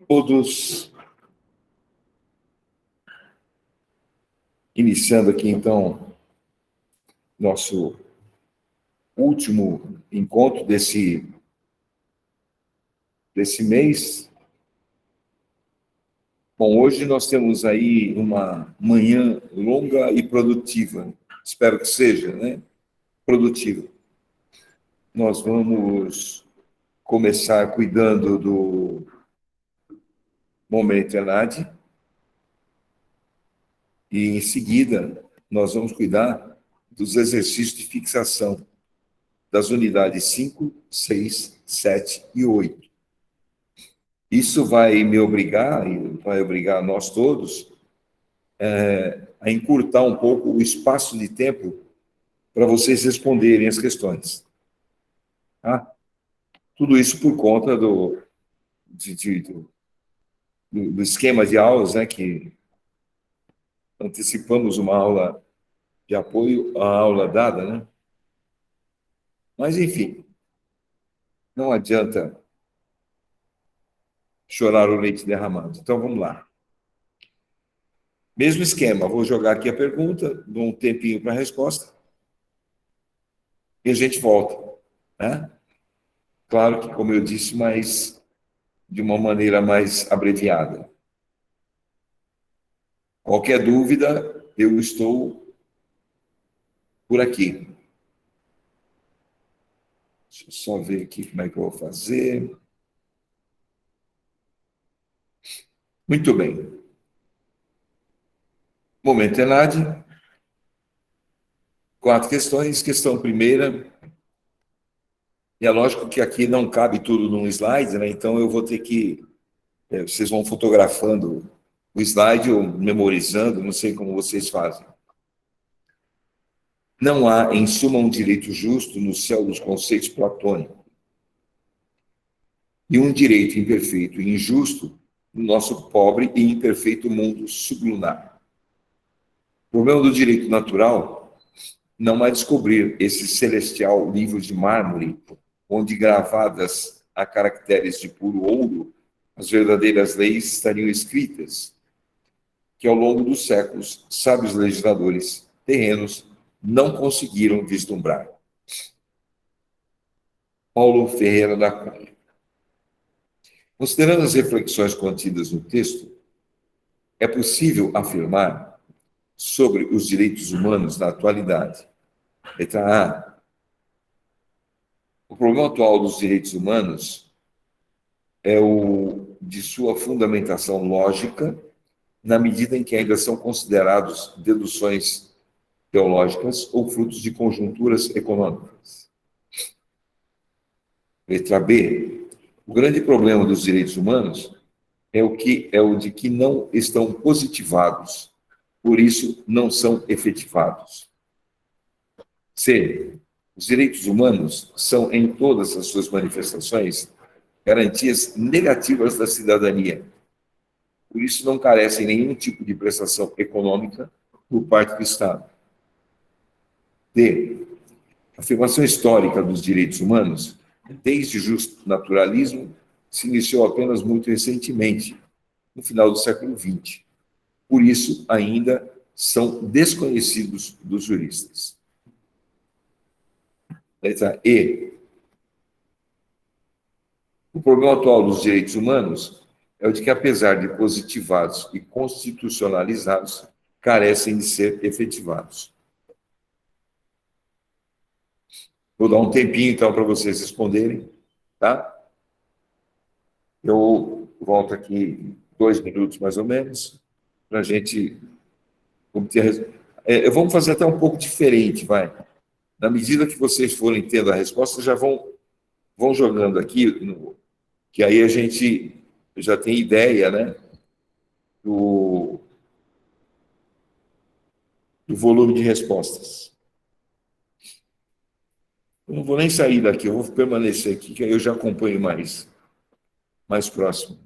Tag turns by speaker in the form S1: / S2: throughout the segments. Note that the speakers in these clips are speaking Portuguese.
S1: Todos, iniciando aqui então nosso último encontro desse mês. Bom, hoje nós temos aí uma manhã longa e produtiva. Espero que seja, né? Produtiva. Nós vamos começar cuidando do momento ENAD e em seguida nós vamos cuidar dos exercícios de fixação das unidades 5, 6, 7 e 8. Isso vai me obrigar, e vai obrigar nós todos, a encurtar um pouco o espaço de tempo para vocês responderem as questões. Tá? Tudo isso por conta do esquema de aulas, né, que antecipamos uma aula de apoio à aula dada, né? Mas, enfim, não adianta chorar o leite derramado. Então, vamos lá. Mesmo esquema, vou jogar aqui a pergunta, dou um tempinho para a resposta e a gente volta, né? Claro que, como eu disse, mas de uma maneira mais abreviada. Qualquer dúvida, eu estou por aqui. Deixa eu só ver aqui como é que eu vou fazer. Muito bem. Momento ENAD. 4 questões. Questão primeira. E é lógico que aqui não cabe tudo num slide, né? Então eu vou ter que... vocês vão fotografando o slide ou memorizando, não sei como vocês fazem. Não há, em suma, um direito justo no céu dos conceitos platônicos, e um direito imperfeito e injusto no nosso pobre e imperfeito mundo sublunar. O problema do direito natural não é descobrir esse celestial livro de mármore, onde gravadas a caracteres de puro ouro, as verdadeiras leis estariam escritas, que ao longo dos séculos, sábios legisladores terrenos não conseguiram vislumbrar. Paulo Ferreira da Cunha. Considerando as reflexões contidas no texto, é possível afirmar sobre os direitos humanos na atualidade. Letra A. O problema atual dos direitos humanos é o de sua fundamentação lógica, na medida em que ainda são considerados deduções teológicas ou frutos de conjunturas econômicas. Letra B. O grande problema dos direitos humanos é o de que não estão positivados, por isso não são efetivados. C. Os direitos humanos são, em todas as suas manifestações, garantias negativas da cidadania. Por isso não carecem nenhum tipo de prestação econômica por parte do Estado. D. A afirmação histórica dos direitos humanos, desde o justnaturalismo, se iniciou apenas muito recentemente, no final do século XX. Por isso, ainda são desconhecidos dos juristas. Letra E. O problema atual dos direitos humanos é o de que, apesar de positivados e constitucionalizados, carecem de ser efetivados. Vou dar um tempinho, então, para vocês responderem, tá? Eu volto aqui 2 minutos, mais ou menos, para a gente obter... vamos fazer até um pouco diferente, vai. Na medida que vocês forem tendo a resposta, já vão jogando aqui, que aí a gente já tem ideia, né, do volume de respostas. Eu não vou nem sair daqui, eu vou permanecer aqui, que aí eu já acompanho mais próximo.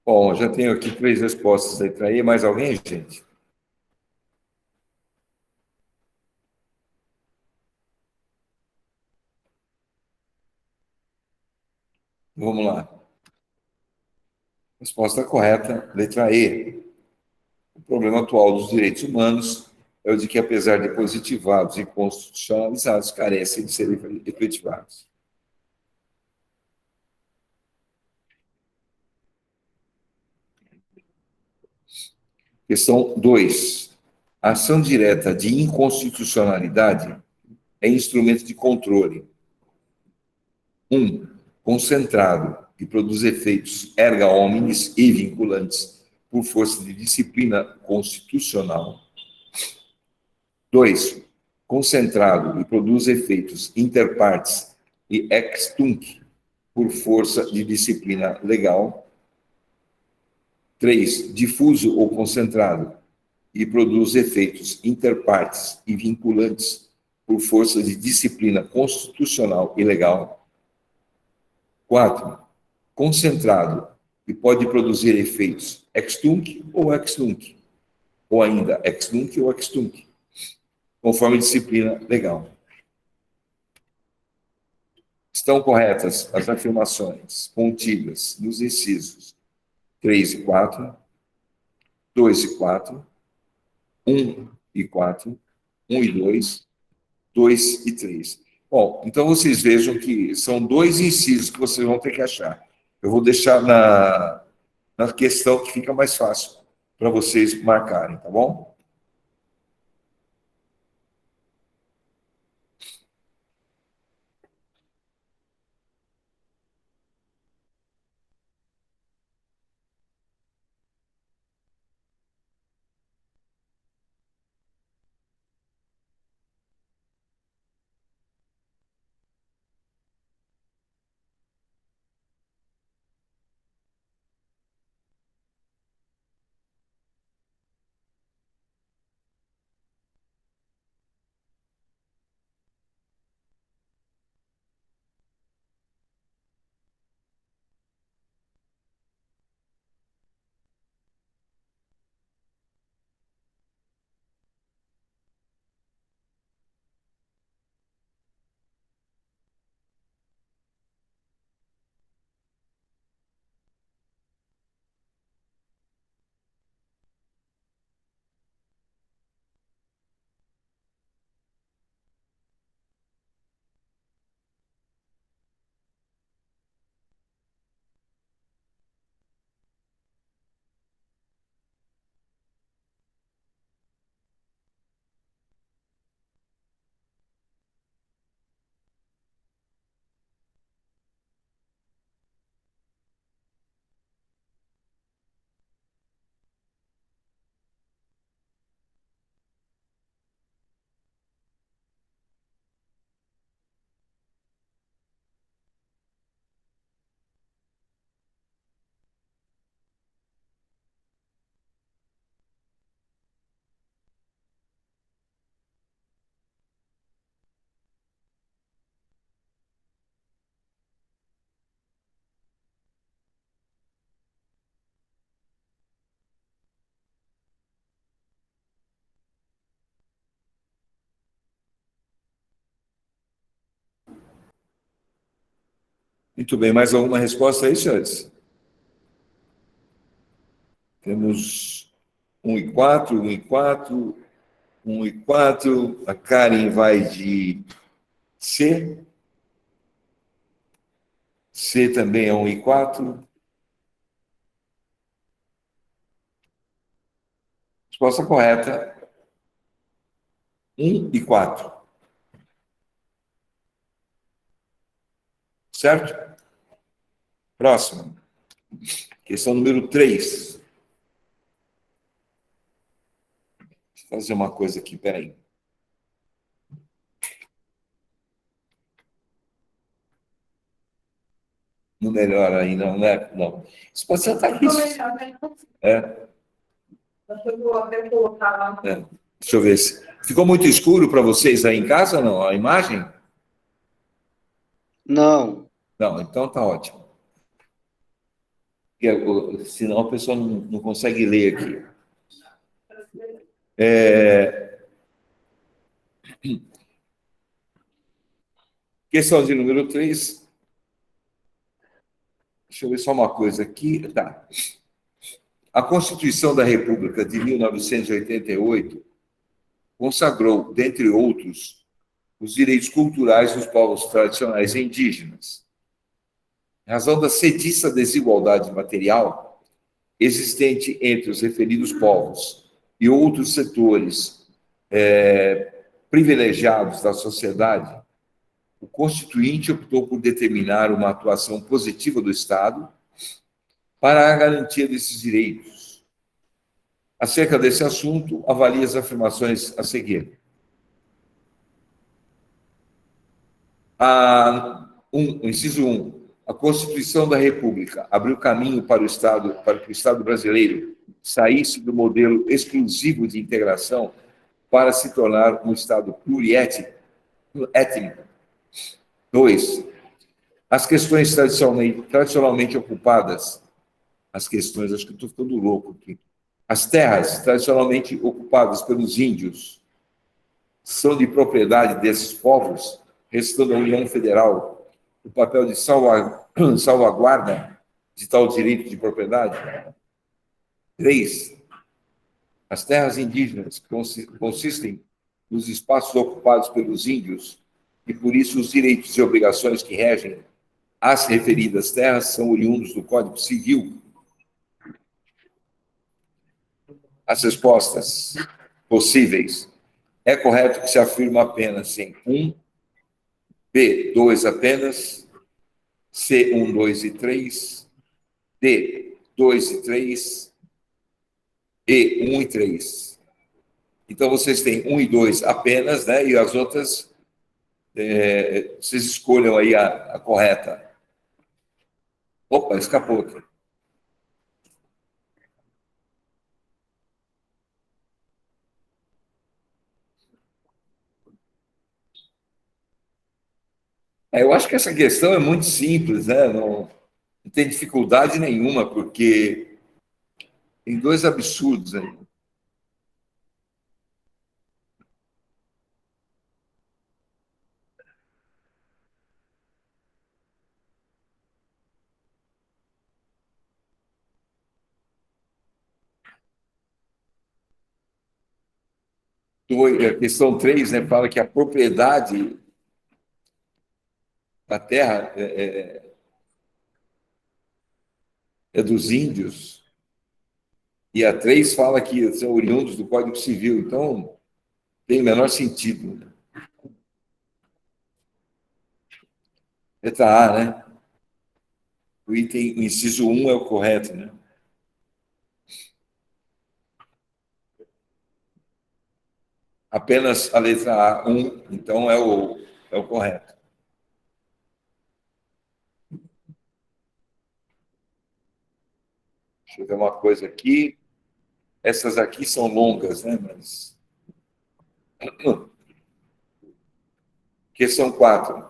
S1: Bom, já tenho aqui 3 respostas da letra E. Mais alguém, gente? Vamos lá. Resposta correta, letra E. O problema atual dos direitos humanos é o de que, apesar de positivados e constitucionalizados, carecem de serem efetivados. Questão 2. A ação direta de inconstitucionalidade é instrumento de controle. 1. Concentrado e produz efeitos erga omnes e vinculantes por força de disciplina constitucional. 2. Concentrado e produz efeitos inter partes e ex tunc por força de disciplina legal. 3. Difuso ou concentrado e produz efeitos inter partes e vinculantes por força de disciplina constitucional e legal. 4. Concentrado e pode produzir efeitos ex tunc ou ex nunc, ou ainda ex nunc ou ex tunc, conforme disciplina legal. Estão corretas as afirmações contidas nos incisos 3 e 4, 2 e 4, 1 e 4, 1 e 2, 2 e 3. Bom, então vocês vejam que são 2 incisos que vocês vão ter que achar. Eu vou deixar na questão que fica mais fácil para vocês marcarem, tá bom? Muito bem, mais alguma resposta aí, senhores? Temos 1 e 4, 1 e 4, 1 e 4. A Karen vai de C. C também é 1 e 4. Resposta correta, 1 e 4. Certo? Próximo. Questão número 3. Deixa eu fazer uma coisa aqui, peraí. Não melhora aí, não, né? Não. Isso pode ser até isso. É. É. Deixa eu ver se. Ficou muito escuro para vocês aí em casa, não? A imagem?
S2: Não.
S1: Não, então tá ótimo. senão a pessoa não consegue ler aqui. Questão de número 3. Deixa eu ver só uma coisa aqui. Tá. A Constituição da República de 1988 consagrou, dentre outros, os direitos culturais dos povos tradicionais e indígenas. Em razão da cediça desigualdade material existente entre os referidos povos e outros setores privilegiados da sociedade, o Constituinte optou por determinar uma atuação positiva do Estado para a garantia desses direitos. Acerca desse assunto, avalie as afirmações a seguir. Inciso 1. A Constituição da República abriu caminho para que o Estado brasileiro saísse do modelo exclusivo de integração para se tornar um Estado pluriétnico. 2. As questões tradicionalmente ocupadas, acho que eu estou ficando louco aqui. As terras tradicionalmente ocupadas pelos índios são de propriedade desses povos, restando à União Federal o papel de salvaguarda de tal direito de propriedade. 3. As terras indígenas consistem nos espaços ocupados pelos índios e, por isso, os direitos e obrigações que regem as referidas terras são oriundos do Código Civil. As respostas possíveis. É correto que se afirma apenas em 1, B, 2 apenas, C, 1, 2 e 3, D, 2 e 3, E, 1 e 3. Então, vocês têm 1 e 2 apenas, né? E as outras, vocês escolham aí a correta. Opa, escapou aqui. Eu acho que essa questão é muito simples, né? Não tem dificuldade nenhuma, porque tem dois absurdos aí. A questão 3, né, fala que a propriedade da terra é dos índios, e a 3 fala que são oriundos do Código Civil, então tem o menor sentido. Letra A, né? O inciso 1 é o correto, né? Apenas a letra A, 1, então é o correto. Deixa eu ver uma coisa aqui. Essas aqui são longas, né? Mas... Questão 4.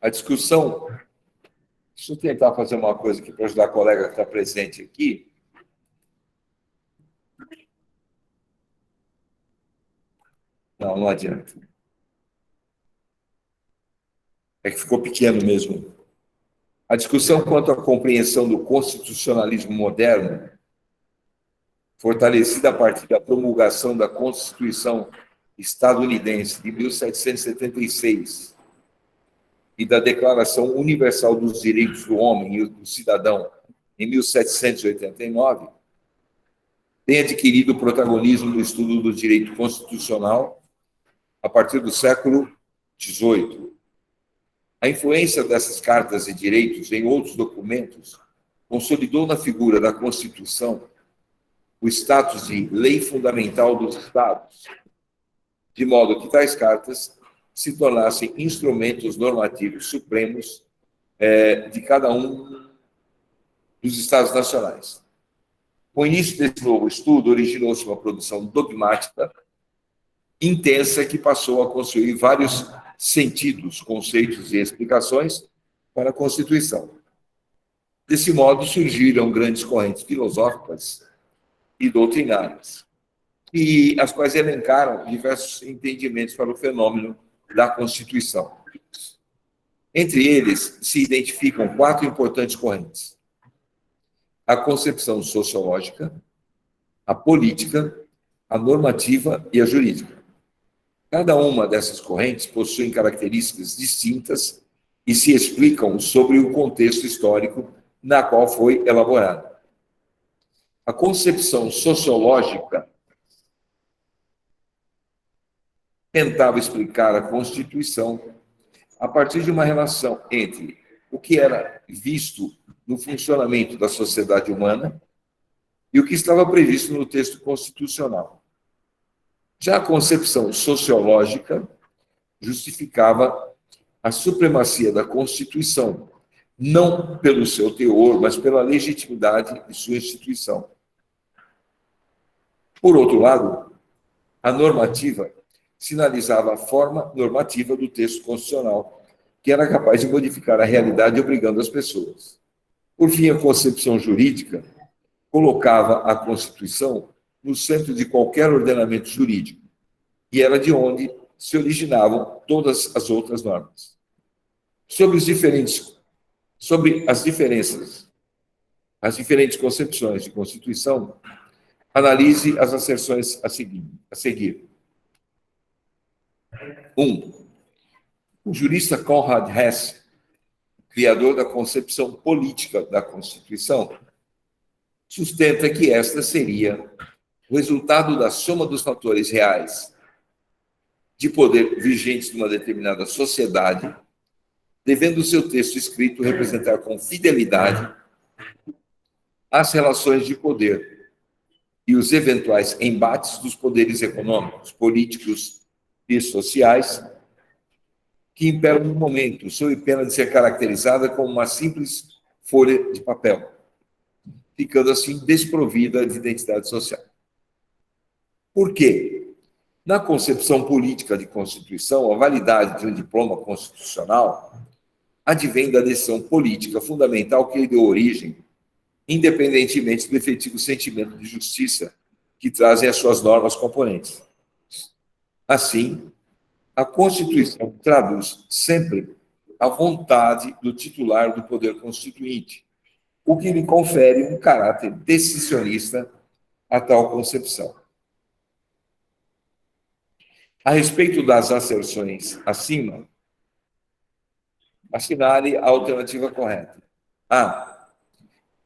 S1: A discussão... Deixa eu tentar fazer uma coisa aqui para ajudar a colega que está presente aqui. Não adianta. É que ficou pequeno mesmo. A discussão quanto à compreensão do constitucionalismo moderno, fortalecida a partir da promulgação da Constituição estadunidense de 1776 e da Declaração Universal dos Direitos do Homem e do Cidadão em 1789, tem adquirido o protagonismo no estudo do direito constitucional a partir do século XVIII. A influência dessas cartas e direitos em outros documentos consolidou na figura da Constituição o status de lei fundamental dos Estados, de modo que tais cartas se tornassem instrumentos normativos supremos de cada um dos Estados nacionais. Com o início desse novo estudo, originou-se uma produção dogmática intensa que passou a construir vários sentidos, conceitos e explicações para a Constituição. Desse modo, surgiram grandes correntes filosóficas e doutrinárias, e as quais elencaram diversos entendimentos para o fenômeno da Constituição. Entre eles, se identificam quatro importantes correntes: a concepção sociológica, a política, a normativa e a jurídica. Cada uma dessas correntes possui características distintas e se explicam sobre o contexto histórico na qual foi elaborada. A concepção sociológica tentava explicar a Constituição a partir de uma relação entre o que era visto no funcionamento da sociedade humana e o que estava previsto no texto constitucional. Já a concepção sociológica justificava a supremacia da Constituição, não pelo seu teor, mas pela legitimidade de sua instituição. Por outro lado, a normativa sinalizava a forma normativa do texto constitucional, que era capaz de modificar a realidade obrigando as pessoas. Por fim, a concepção jurídica colocava a Constituição no centro de qualquer ordenamento jurídico, e era de onde se originavam todas as outras normas. Sobre as diferenças, as diferentes concepções de Constituição, analise as asserções a seguir. 1. O jurista Conrad Hess, criador da concepção política da Constituição, sustenta que esta seria o resultado da soma dos fatores reais de poder vigentes numa determinada sociedade, devendo o seu texto escrito representar com fidelidade as relações de poder e os eventuais embates dos poderes econômicos, políticos e sociais que imperam no momento, sob pena de ser caracterizada como uma simples folha de papel, ficando assim desprovida de identidade social. Por quê? Na concepção política de Constituição, a validade de um diploma constitucional advém da decisão política fundamental que lhe deu origem, independentemente do efetivo sentimento de justiça que trazem as suas normas componentes. Assim, a Constituição traduz sempre a vontade do titular do poder constituinte, o que lhe confere um caráter decisionista a tal concepção. A respeito das asserções acima, assinale a alternativa correta. A.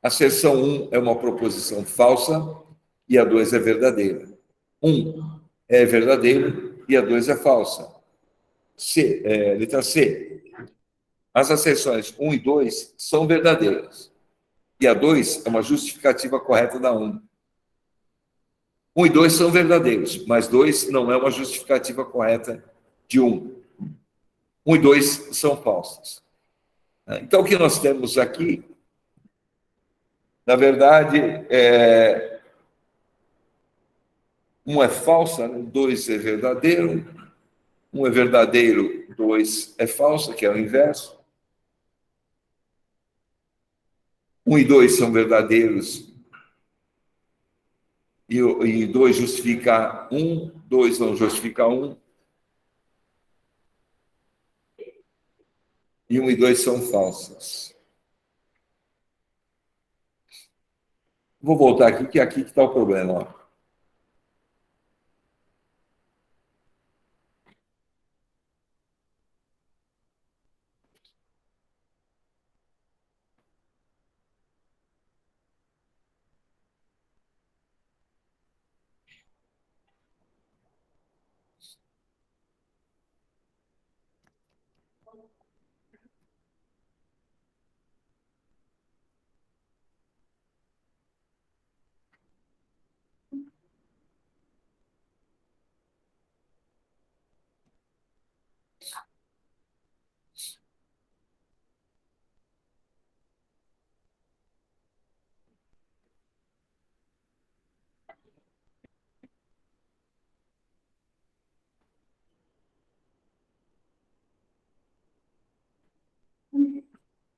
S1: Asserção 1 é uma proposição falsa e a 2 é verdadeira. 1 é verdadeiro e a 2 é falsa. Letra C. As asserções 1 e 2 são verdadeiras e a 2 é uma justificativa correta da 1. 1 e 2 são verdadeiros, mas 2 não é uma justificativa correta de 1. 1 e 2 são falsas. Então, o que nós temos aqui, na verdade, 1 é falsa, 2 é verdadeiro, 1 é verdadeiro, 2 é falsa, que é o inverso. 1 e 2 são verdadeiros e 2 justifica 1, 2 não justifica 1. E 1 e 2 são falsas. Vou voltar aqui, que é aqui que está o problema. Ó.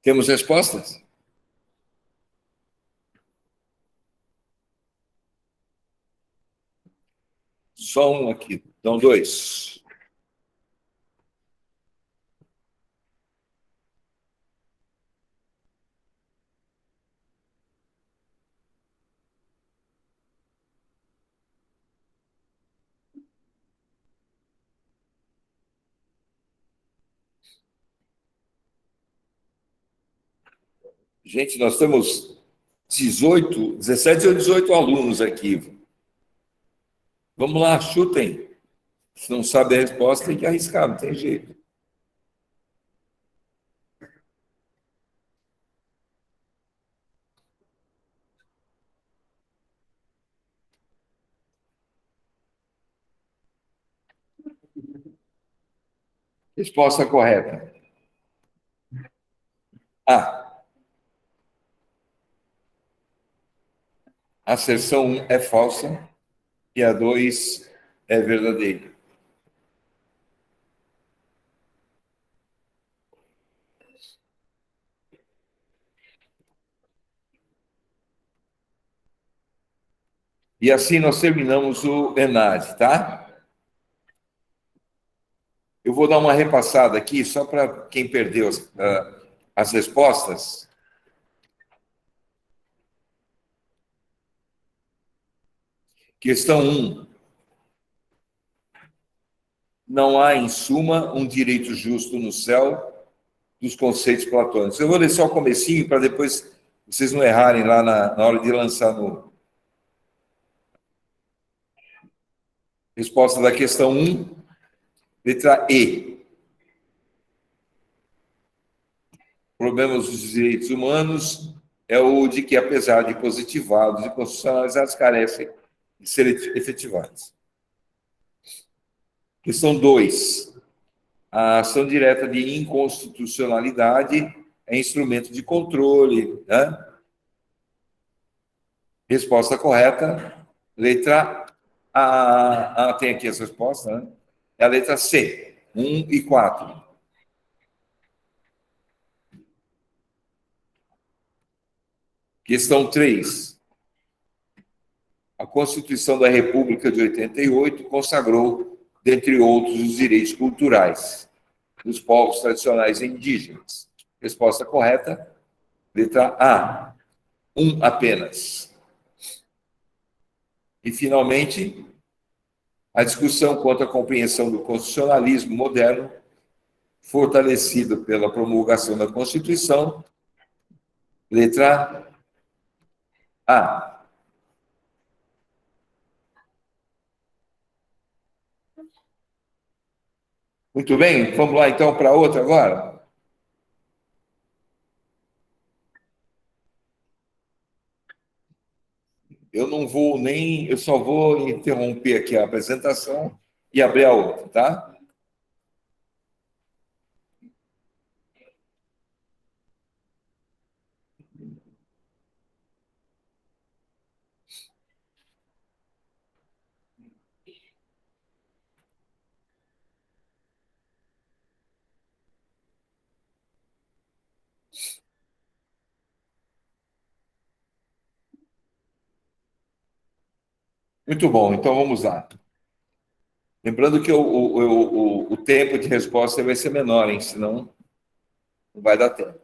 S1: Temos respostas? Só um aqui. Então, 2. Gente, nós temos 17 ou 18 alunos aqui. Vamos lá, chutem. Se não sabe a resposta, tem que arriscar, não tem jeito. Resposta correta. A. A asserção 1 é falsa e a 2 é verdadeira. E assim nós terminamos o ENAD, tá? Eu vou dar uma repassada aqui, só para quem perdeu as respostas. Questão 1. Não há, em suma, um direito justo no céu dos conceitos platônicos. Eu vou ler só o comecinho para depois vocês não errarem lá na hora de lançar no... Resposta da questão 1, letra E. Problemas dos direitos humanos é o de que, apesar de positivados e constitucionalizados, carecem de serem efetivados. Questão 2. A ação direta de inconstitucionalidade é instrumento de controle, né? Resposta correta, letra A. Tem aqui as respostas, né? É a letra C, 1 e 4. Questão 3. A Constituição da República de 88 consagrou, dentre outros, os direitos culturais dos povos tradicionais e indígenas. Resposta correta, letra A, 1 apenas. E, finalmente, a discussão quanto à compreensão do constitucionalismo moderno, fortalecido pela promulgação da Constituição, letra A. Muito bem, vamos lá então para outra agora. Eu não vou nem, eu só vou interromper aqui a apresentação e abrir a outra, tá? Muito bom, então vamos lá. Lembrando que o tempo de resposta vai ser menor, hein? Senão não vai dar tempo.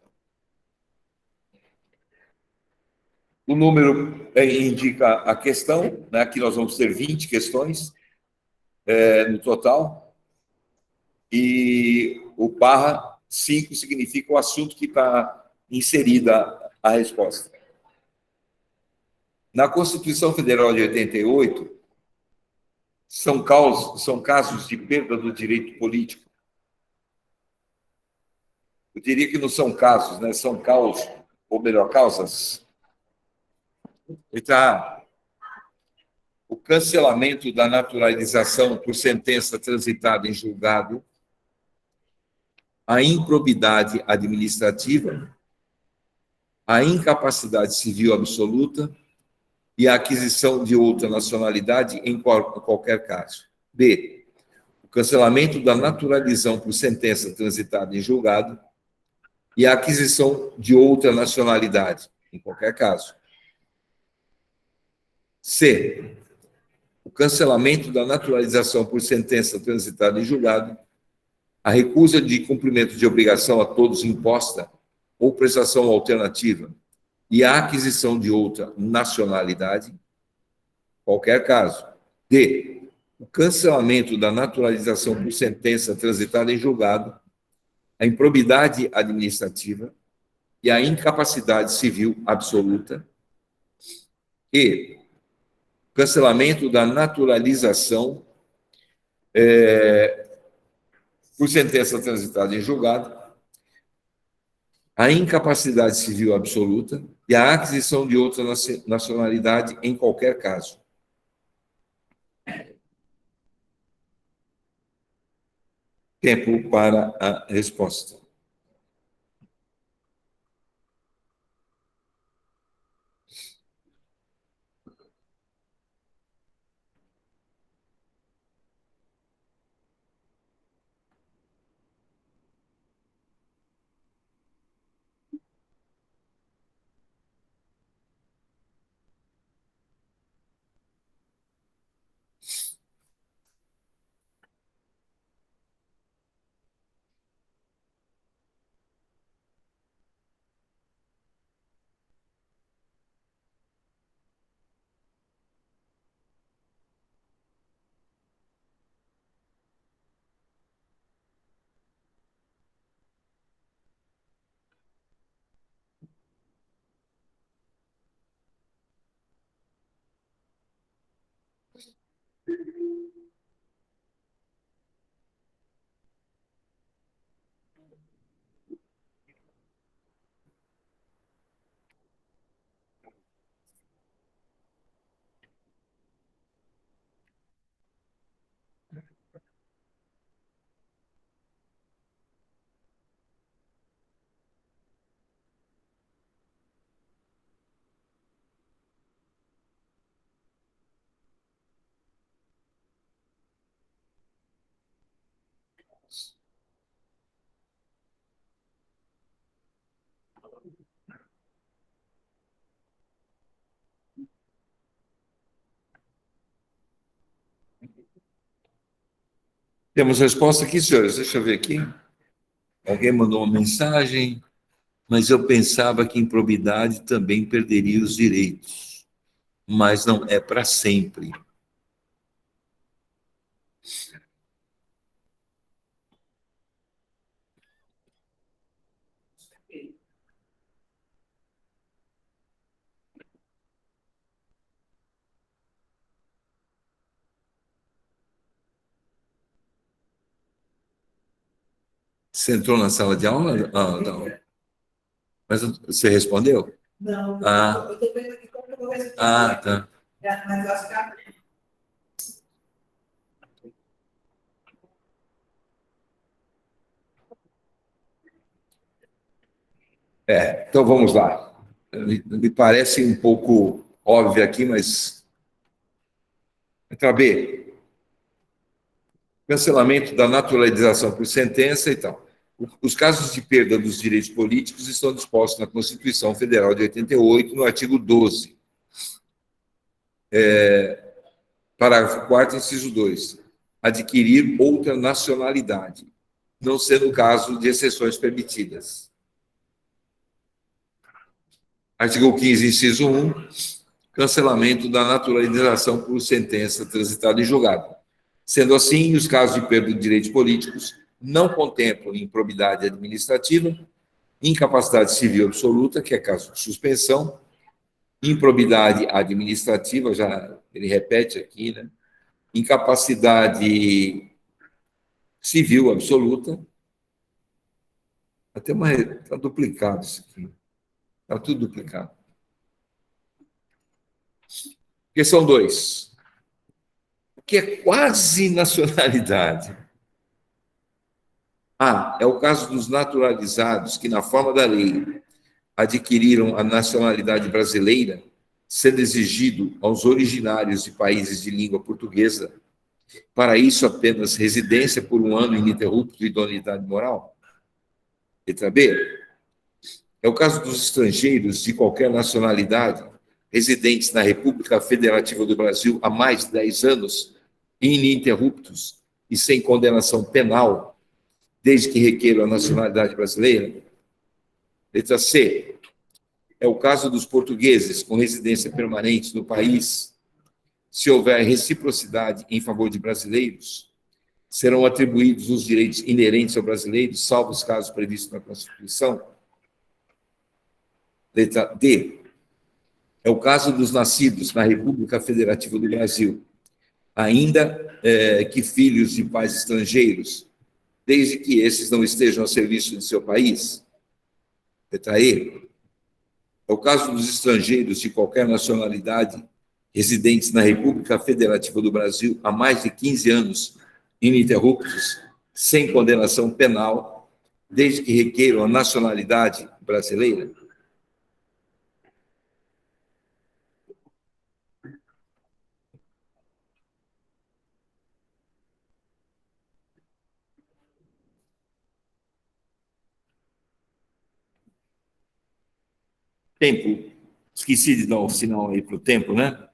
S1: O número indica a questão, né? Aqui nós vamos ter 20 questões no total. E o barra 5 significa o assunto que está inserida a resposta. Na Constituição Federal de 88, são casos de perda do direito político. Eu diria que não são casos, né? São causas, ou melhor, causas. Então, o cancelamento da naturalização por sentença transitada em julgado, a improbidade administrativa, a incapacidade civil absoluta e a aquisição de outra nacionalidade em qualquer caso. B. O cancelamento da naturalização por sentença transitada em julgado e a aquisição de outra nacionalidade, em qualquer caso. C. O cancelamento da naturalização por sentença transitada em julgado, a recusa de cumprimento de obrigação a todos imposta ou prestação alternativa e a aquisição de outra nacionalidade, qualquer caso. D. O cancelamento da naturalização por sentença transitada em julgado, a improbidade administrativa e a incapacidade civil absoluta. E cancelamento da naturalização por sentença transitada em julgado, a incapacidade civil absoluta e a aquisição de outra nacionalidade em qualquer caso. Tempo para a resposta. Temos resposta aqui, senhores? Deixa eu ver aqui. Alguém mandou uma mensagem, mas eu pensava que improbidade também perderia os direitos, mas não é para sempre. Você entrou na sala de aula? Ah, não. Mas você respondeu?
S2: Não,
S1: Ah.
S2: eu estou vendo aqui como eu vou responder.
S1: Ah, tá.
S2: Mas eu acho que
S1: Então vamos lá. Me parece um pouco óbvio aqui, mas. Letra B. Cancelamento da naturalização por sentença e tal. Os casos de perda dos direitos políticos estão dispostos na Constituição Federal de 88, no artigo 12. Parágrafo 4º, inciso 2. Adquirir outra nacionalidade, não sendo o caso de exceções permitidas. Artigo 15, inciso 1. Cancelamento da naturalização por sentença transitada em julgado. Sendo assim, os casos de perda de direitos políticos não contemplam improbidade administrativa, incapacidade civil absoluta, que é caso de suspensão, improbidade administrativa, já ele repete aqui, né? Incapacidade civil absoluta. Até uma. Está duplicado isso aqui. Está tudo duplicado. Questão 2. O que é quase nacionalidade? A. É o caso dos naturalizados que, na forma da lei, adquiriram a nacionalidade brasileira, sendo exigido aos originários de países de língua portuguesa, para isso apenas residência por 1 ano ininterrupto de idoneidade moral? Letra B. É o caso dos estrangeiros de qualquer nacionalidade residentes na República Federativa do Brasil há mais de 10 anos, ininterruptos e sem condenação penal, desde que requeiram a nacionalidade brasileira. Letra C. É o caso dos portugueses com residência permanente no país. Se houver reciprocidade em favor de brasileiros, serão atribuídos os direitos inerentes ao brasileiro, salvo os casos previstos na Constituição. Letra D. É o caso dos nascidos na República Federativa do Brasil, ainda que filhos de pais estrangeiros, desde que esses não estejam a serviço de seu país. Letra E. É o caso dos estrangeiros de qualquer nacionalidade, residentes na República Federativa do Brasil há mais de 15 anos, ininterruptos, sem condenação penal, desde que requeiram a nacionalidade brasileira. Tempo. Esqueci de dar o sinal aí para o tempo, né?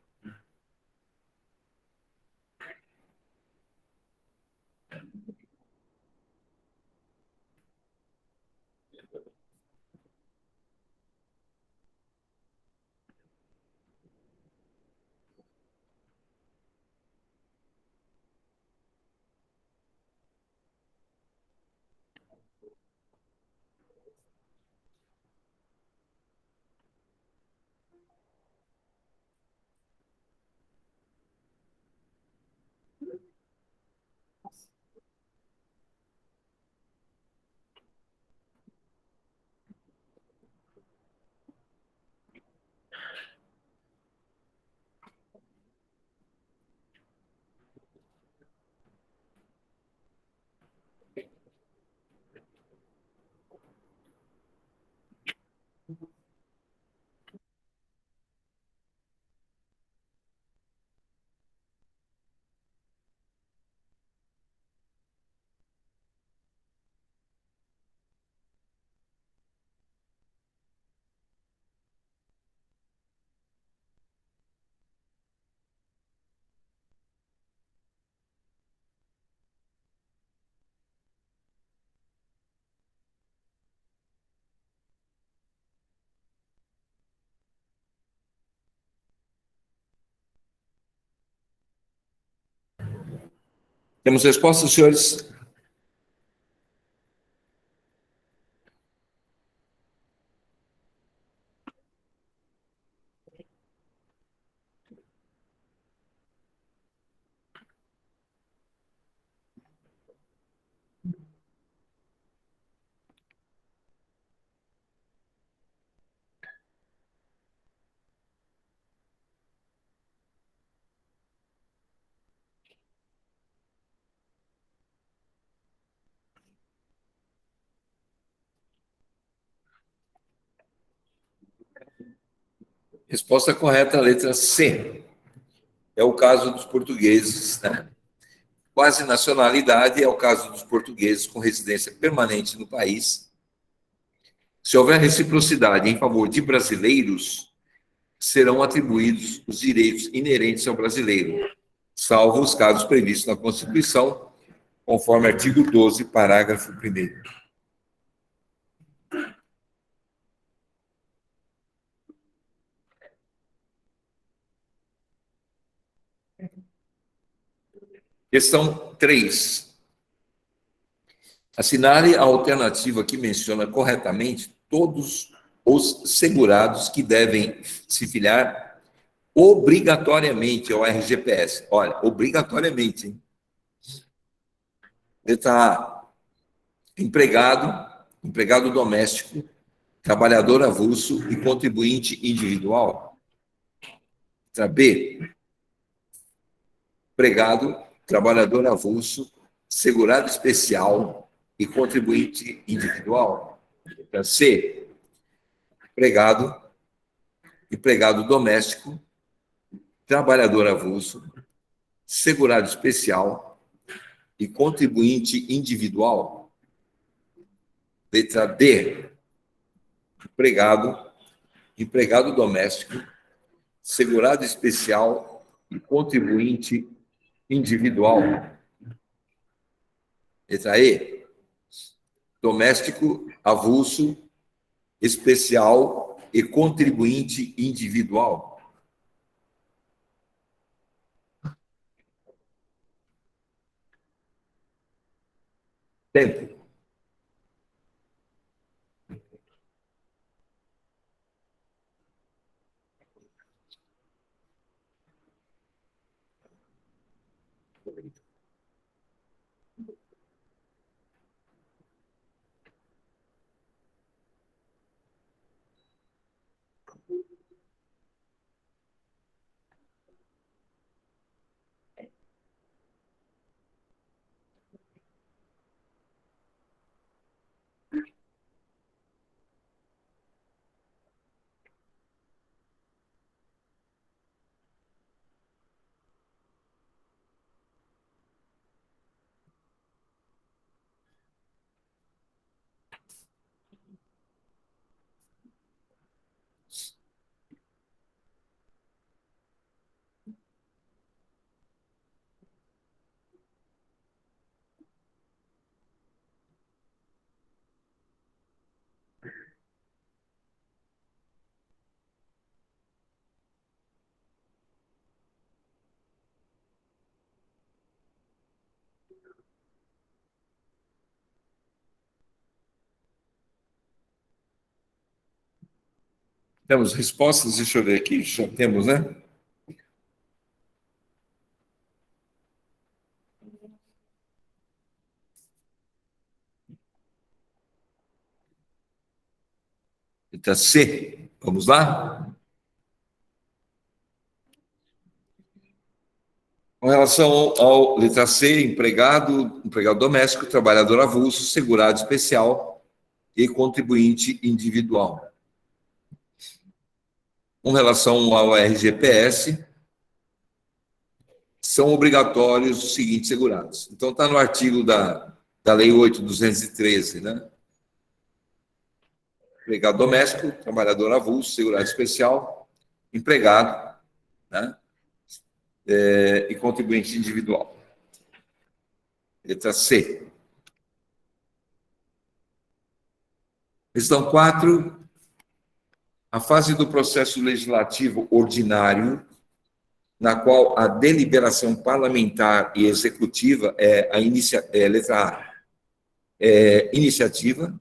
S1: Temos respostas, senhores? Resposta correta, letra C. É o caso dos portugueses, né? Quase nacionalidade é o caso dos portugueses com residência permanente no país. Se houver reciprocidade em favor de brasileiros, serão atribuídos os direitos inerentes ao brasileiro, salvo os casos previstos na Constituição, conforme artigo 12, parágrafo 1º. Questão 3. Assinale a alternativa que menciona corretamente todos os segurados que devem se filiar obrigatoriamente ao RGPS. Olha, obrigatoriamente, hein? Letra A. Empregado doméstico, trabalhador avulso e contribuinte individual. Letra B. Empregado, trabalhador avulso, segurado especial e contribuinte individual. Letra C. Empregado doméstico, trabalhador avulso, segurado especial e contribuinte individual. Letra D. Empregado doméstico, segurado especial e contribuinte individual. Letra E, doméstico, avulso, especial e contribuinte individual. Tempo. Temos respostas? Deixa eu ver aqui. Já temos, né? Letra C. Vamos lá? Com relação ao letra C, empregado doméstico, trabalhador avulso, segurado especial e contribuinte individual. Com relação ao RGPS, são obrigatórios os seguintes segurados. Então, está no artigo da Lei 8.213, né? Empregado doméstico, trabalhador avulso, segurado especial, empregado, né? E contribuinte individual. Letra C. Questão 4. A fase do processo legislativo ordinário, na qual a deliberação parlamentar e executiva letra A, iniciativa,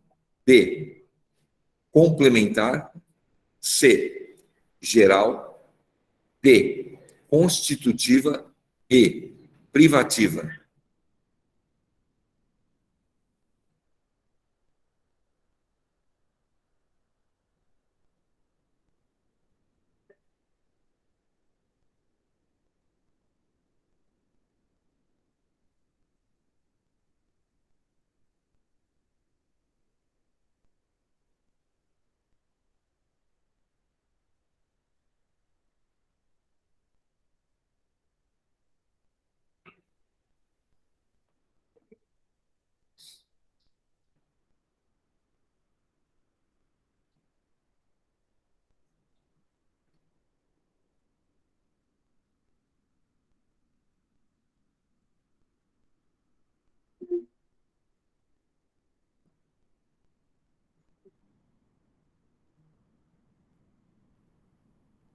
S1: B, complementar, C, geral, D, constitutiva e privativa.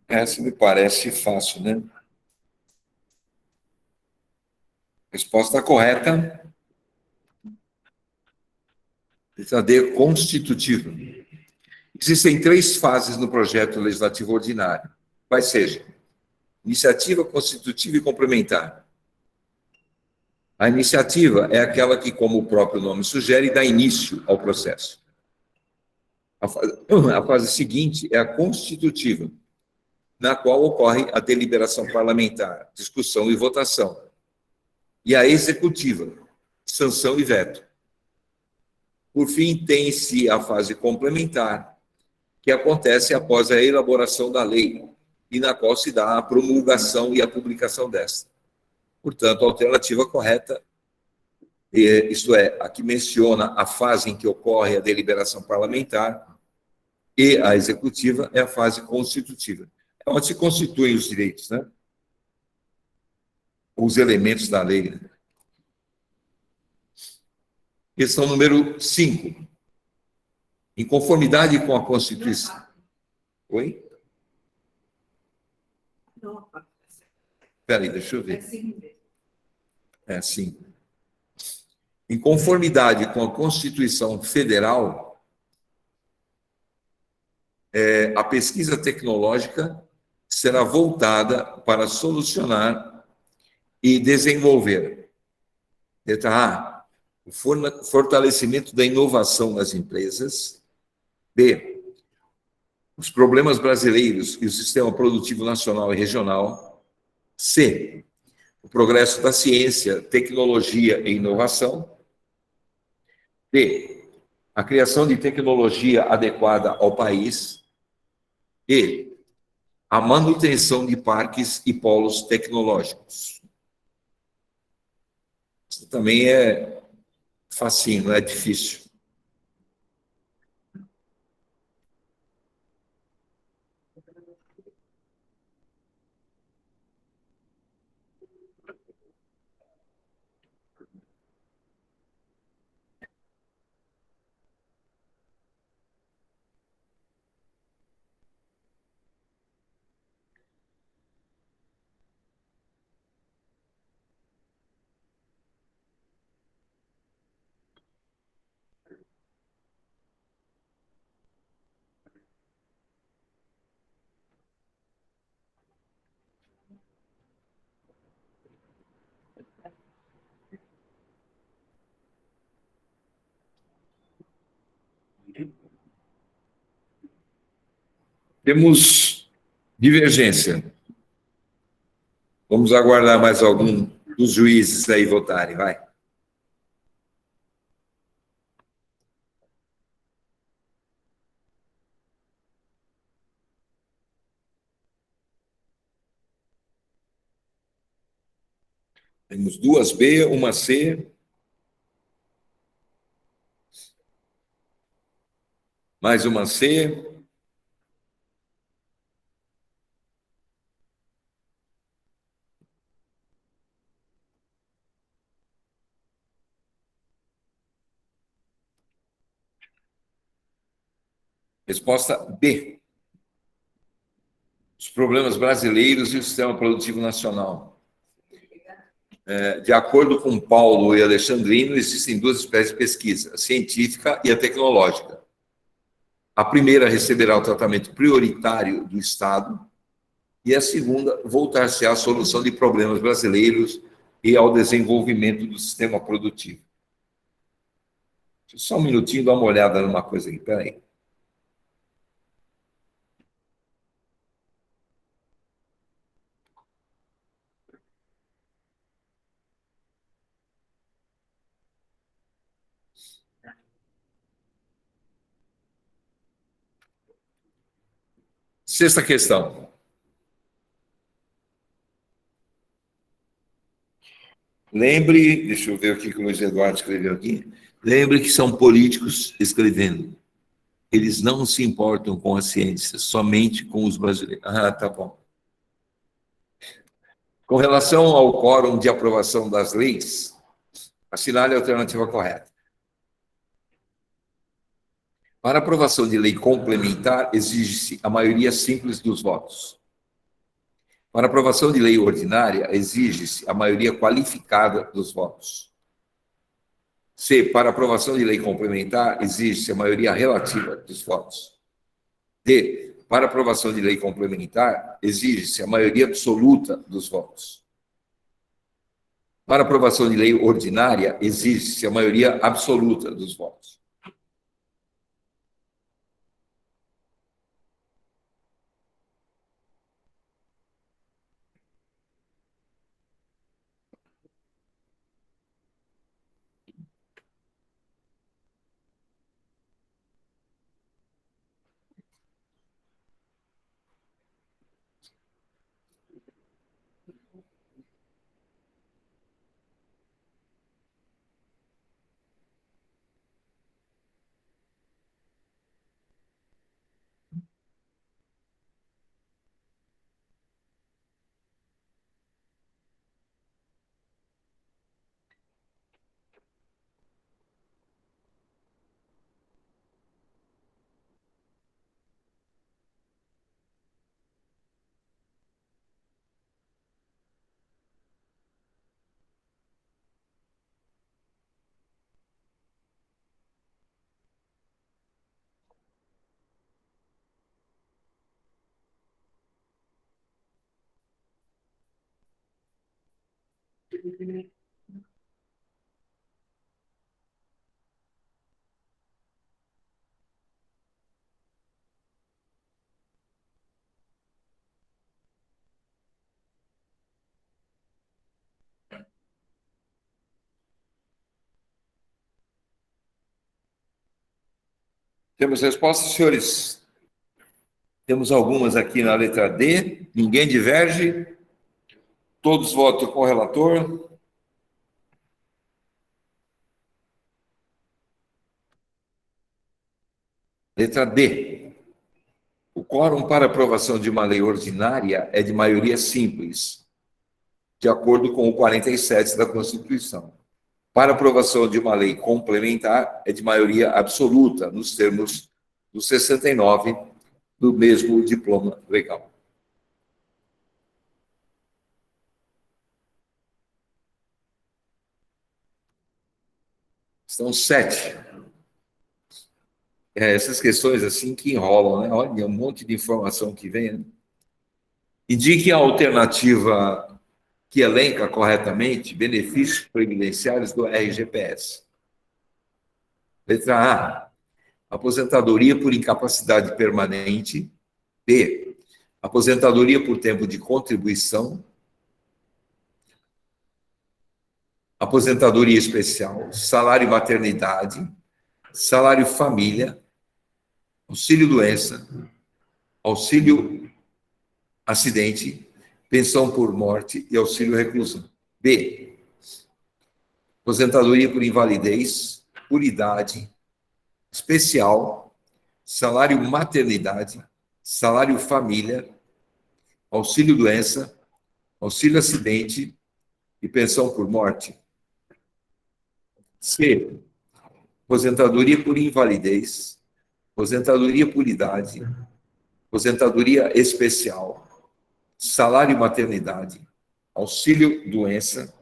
S1: Essa me parece fácil, né? Resposta correta. Letra D, constitutiva. Existem 3 fases no projeto legislativo ordinário. Quais sejam? Iniciativa, constitutiva e complementar. A iniciativa é aquela que, como o próprio nome sugere, dá início ao processo. A fase seguinte é a constitutiva, na qual ocorre a deliberação parlamentar, discussão e votação. E a executiva, sanção e veto. Por fim, tem-se a fase complementar, que acontece após a elaboração da lei, e na qual se dá a promulgação e a publicação desta. Portanto, a alternativa correta, isto é, a que menciona a fase em que ocorre a deliberação parlamentar e a executiva, é a fase constitutiva. É onde se constituem os direitos, né? Os elementos da lei. Né? Questão número 5. Em conformidade com a Constituição. Oi?
S2: Não,
S1: Espera aí, deixa eu
S2: é
S1: ver.
S2: assim mesmo.
S1: É assim. Em conformidade com a Constituição Federal, a pesquisa tecnológica será voltada para solucionar e desenvolver. Letra A, o fortalecimento da inovação nas empresas. B, os problemas brasileiros e o sistema produtivo nacional e regional. C, o progresso da ciência, tecnologia e inovação. D, a criação de tecnologia adequada ao país. E a manutenção de parques e polos tecnológicos. Isso também é facinho, não é difícil. Temos divergência. Vamos aguardar mais algum dos juízes aí votarem, vai. Temos duas B, uma C. Mais uma C. Resposta B. Os problemas brasileiros e o sistema produtivo nacional. De acordo com Paulo e Alexandrino, existem duas espécies de pesquisa, a científica e a tecnológica. A primeira receberá o tratamento prioritário do Estado e a segunda voltar-se à solução de problemas brasileiros e ao desenvolvimento do sistema produtivo. Só um minutinho, dá uma olhada numa coisa aqui, peraí. Sexta questão. Lembre, deixa eu ver o que o Luiz Eduardo escreveu aqui. Lembre que são políticos escrevendo. Eles não se importam com a ciência, somente com os brasileiros. Ah, tá bom. Com relação ao quórum de aprovação das leis, assinale a alternativa correta. Para aprovação de lei complementar, exige-se a maioria simples dos votos. Para aprovação de lei ordinária, exige-se a maioria qualificada dos votos. C. Para aprovação de lei complementar, exige-se a maioria relativa dos votos. D. Para aprovação de lei complementar, exige-se a maioria absoluta dos votos. Para aprovação de lei ordinária, exige-se a maioria absoluta dos votos. Temos respostas, senhores? Temos algumas aqui na letra D. Ninguém diverge. Todos votam com o relator. Letra D. O quórum para aprovação de uma lei ordinária é de maioria simples, de acordo com o 47 da Constituição. Para aprovação de uma lei complementar é de maioria absoluta, nos termos do 69 do mesmo diploma legal. Estão 7. Essas questões assim que enrolam, né? Olha, um monte de informação que vem. Né? Indique a alternativa que elenca corretamente benefícios previdenciários do RGPS. Letra A. Aposentadoria por incapacidade permanente. B. Aposentadoria por tempo de contribuição. Aposentadoria especial. Salário maternidade. Salário família. Auxílio doença. Auxílio acidente. Pensão por morte e auxílio reclusão. B. Aposentadoria por invalidez, por idade, especial, salário maternidade, salário família, auxílio doença, auxílio acidente e pensão por morte. C. Aposentadoria por invalidez, aposentadoria por idade, aposentadoria especial, salário maternidade, auxílio doença,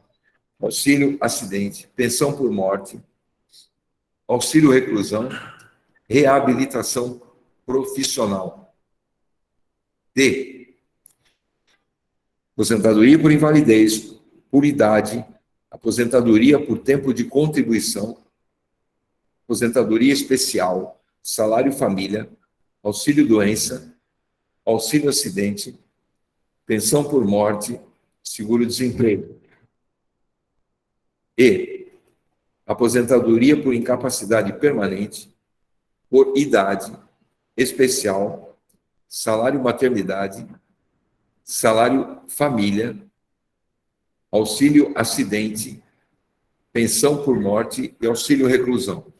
S1: auxílio acidente, pensão por morte, auxílio reclusão, reabilitação profissional. D. Aposentadoria por invalidez, por idade, aposentadoria por tempo de contribuição, aposentadoria especial, salário família, auxílio doença, auxílio acidente, pensão por morte, seguro-desemprego. E. Aposentadoria por incapacidade permanente, por idade, especial, salário maternidade, salário família, auxílio acidente, pensão por morte e auxílio reclusão.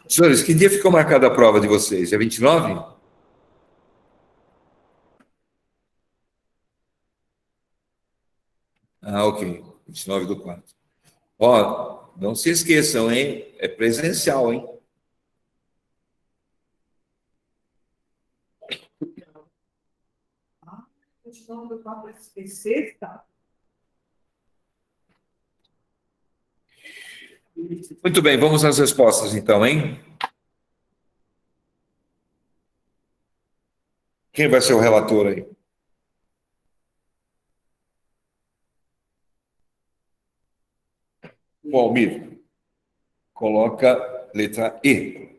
S1: Senhores, que dia ficou marcada a prova de vocês? É 29? Ah, ok. 29/4. Ó, não se esqueçam, hein? É presencial, hein?
S2: Continuando com a sexta.
S1: Muito bem, vamos às respostas então, hein? Quem vai ser o relator aí? O Almir. Coloca letra E.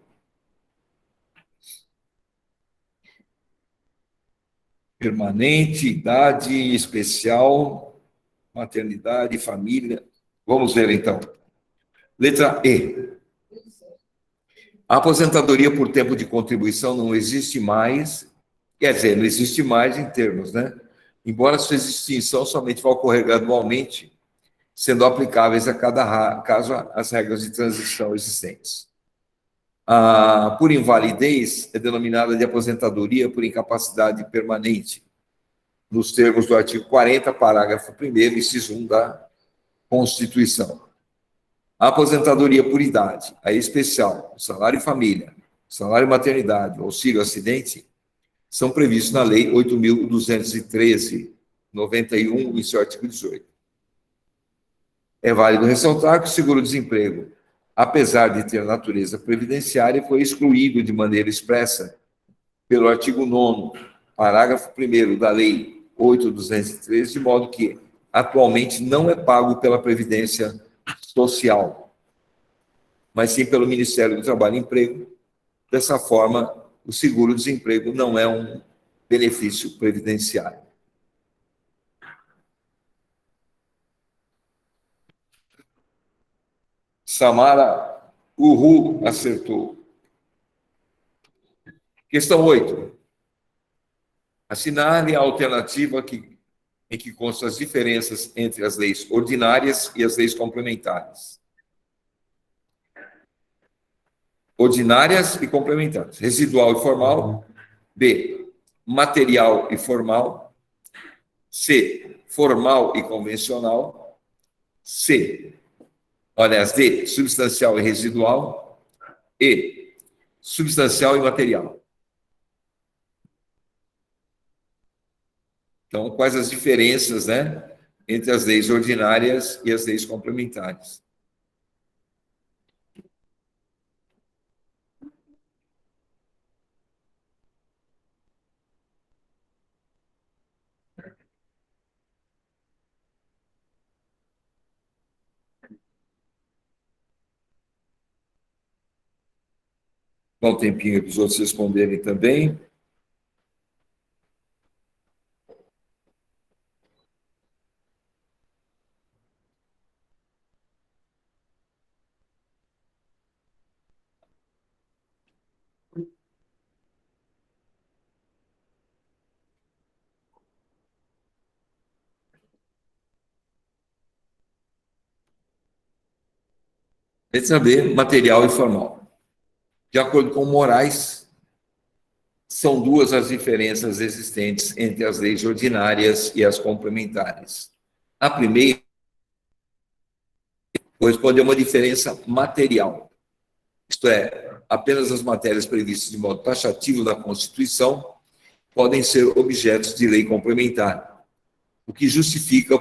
S1: Permanente, idade especial, maternidade, família. Vamos ver então. Letra E. A aposentadoria por tempo de contribuição não existe mais, quer dizer, não existe mais em termos, né? Embora sua extinção somente vai ocorrer gradualmente, sendo aplicáveis a cada caso as regras de transição existentes. Por invalidez é denominada de aposentadoria por incapacidade permanente, nos termos do artigo 40, parágrafo 1º, inciso 1 da Constituição. A aposentadoria por idade, a especial, o salário família, salário maternidade, auxílio acidente, são previstos na Lei 8.213/91, em seu artigo 18. É válido ressaltar que o seguro-desemprego, apesar de ter natureza previdenciária, foi excluído de maneira expressa pelo artigo 9º, parágrafo 1º da Lei 8.213, de modo que atualmente não é pago pela Previdência Social, mas sim pelo Ministério do Trabalho e Emprego. Dessa forma, o seguro-desemprego não é um benefício previdenciário. Samara acertou. Questão 8. Assinale a alternativa em que constam as diferenças entre as leis ordinárias e as leis complementares. Ordinárias e complementares. Residual e formal. B. Material e formal. C. Formal e convencional. C. Aliás, D. Substancial e residual. E. Substancial e material. Então, quais as diferenças, né, entre as leis ordinárias e as leis complementares? Dá um tempinho para os outros responderem também. Letra B, material e formal. De acordo com Moraes, são duas as diferenças existentes entre as leis ordinárias e as complementares. A primeira corresponde a uma diferença material, isto é, apenas as matérias previstas de modo taxativo na Constituição podem ser objetos de lei complementar, o que justifica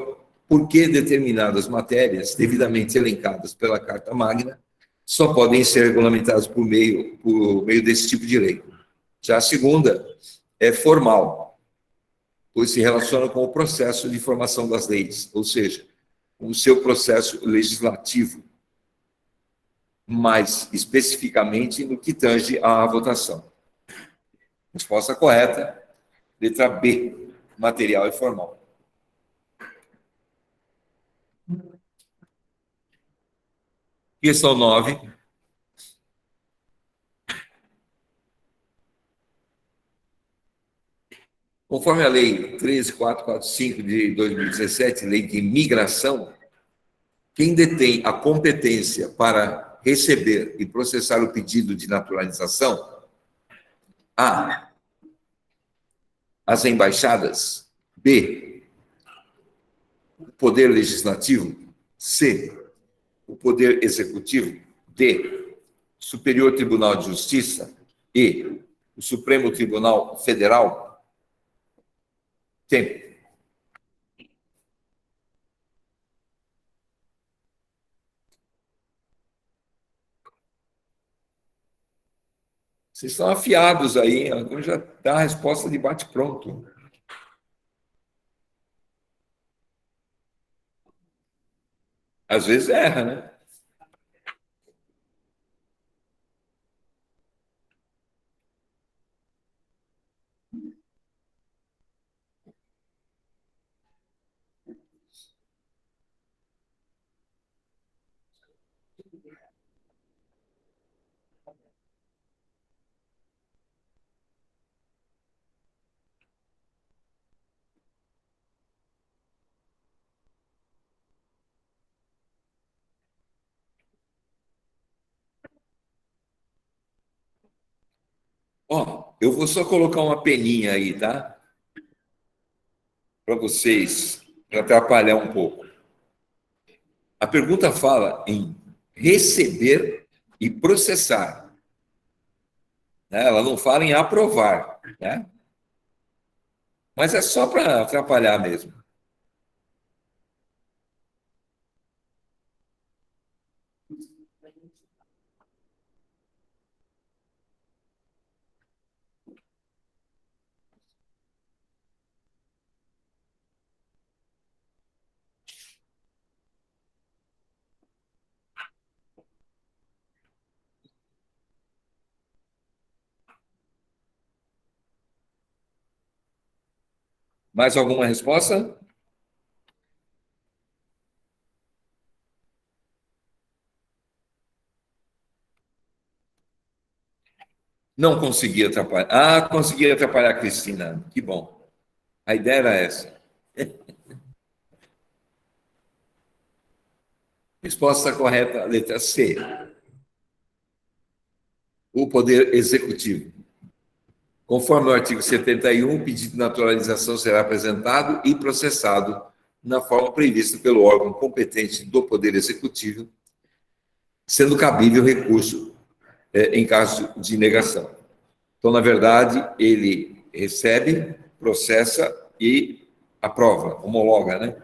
S1: por que determinadas matérias, devidamente elencadas pela Carta Magna, só podem ser regulamentadas por meio desse tipo de lei. Já a segunda é formal, pois se relaciona com o processo de formação das leis, ou seja, com o seu processo legislativo, mais especificamente no que tange à votação. Resposta correta, letra B, material e formal. Questão 9. Conforme a Lei 13.445 de 2017, Lei de Imigração, quem detém a competência para receber e processar o pedido de naturalização? A. As embaixadas. B. O Poder Legislativo. C. O Poder Executivo. D. Superior Tribunal de Justiça. E. O Supremo Tribunal Federal. Tempo. Vocês estão afiados aí, agora já dá a resposta de bate-pronto. Às vezes erra, né? Ó, eu vou só colocar uma peninha aí, tá? Para vocês, para atrapalhar um pouco. A pergunta fala em receber e processar, né? Ela não fala em aprovar, né? Mas é só para atrapalhar mesmo. Mais alguma resposta? Não consegui atrapalhar. Ah, consegui atrapalhar a Cristina. Que bom. A ideia era essa. Resposta correta, letra C. O Poder Executivo. Conforme o artigo 71, o pedido de naturalização será apresentado e processado na forma prevista pelo órgão competente do Poder Executivo, sendo cabível recurso em caso de negação. Então, na verdade, ele recebe, processa e aprova, homologa, né?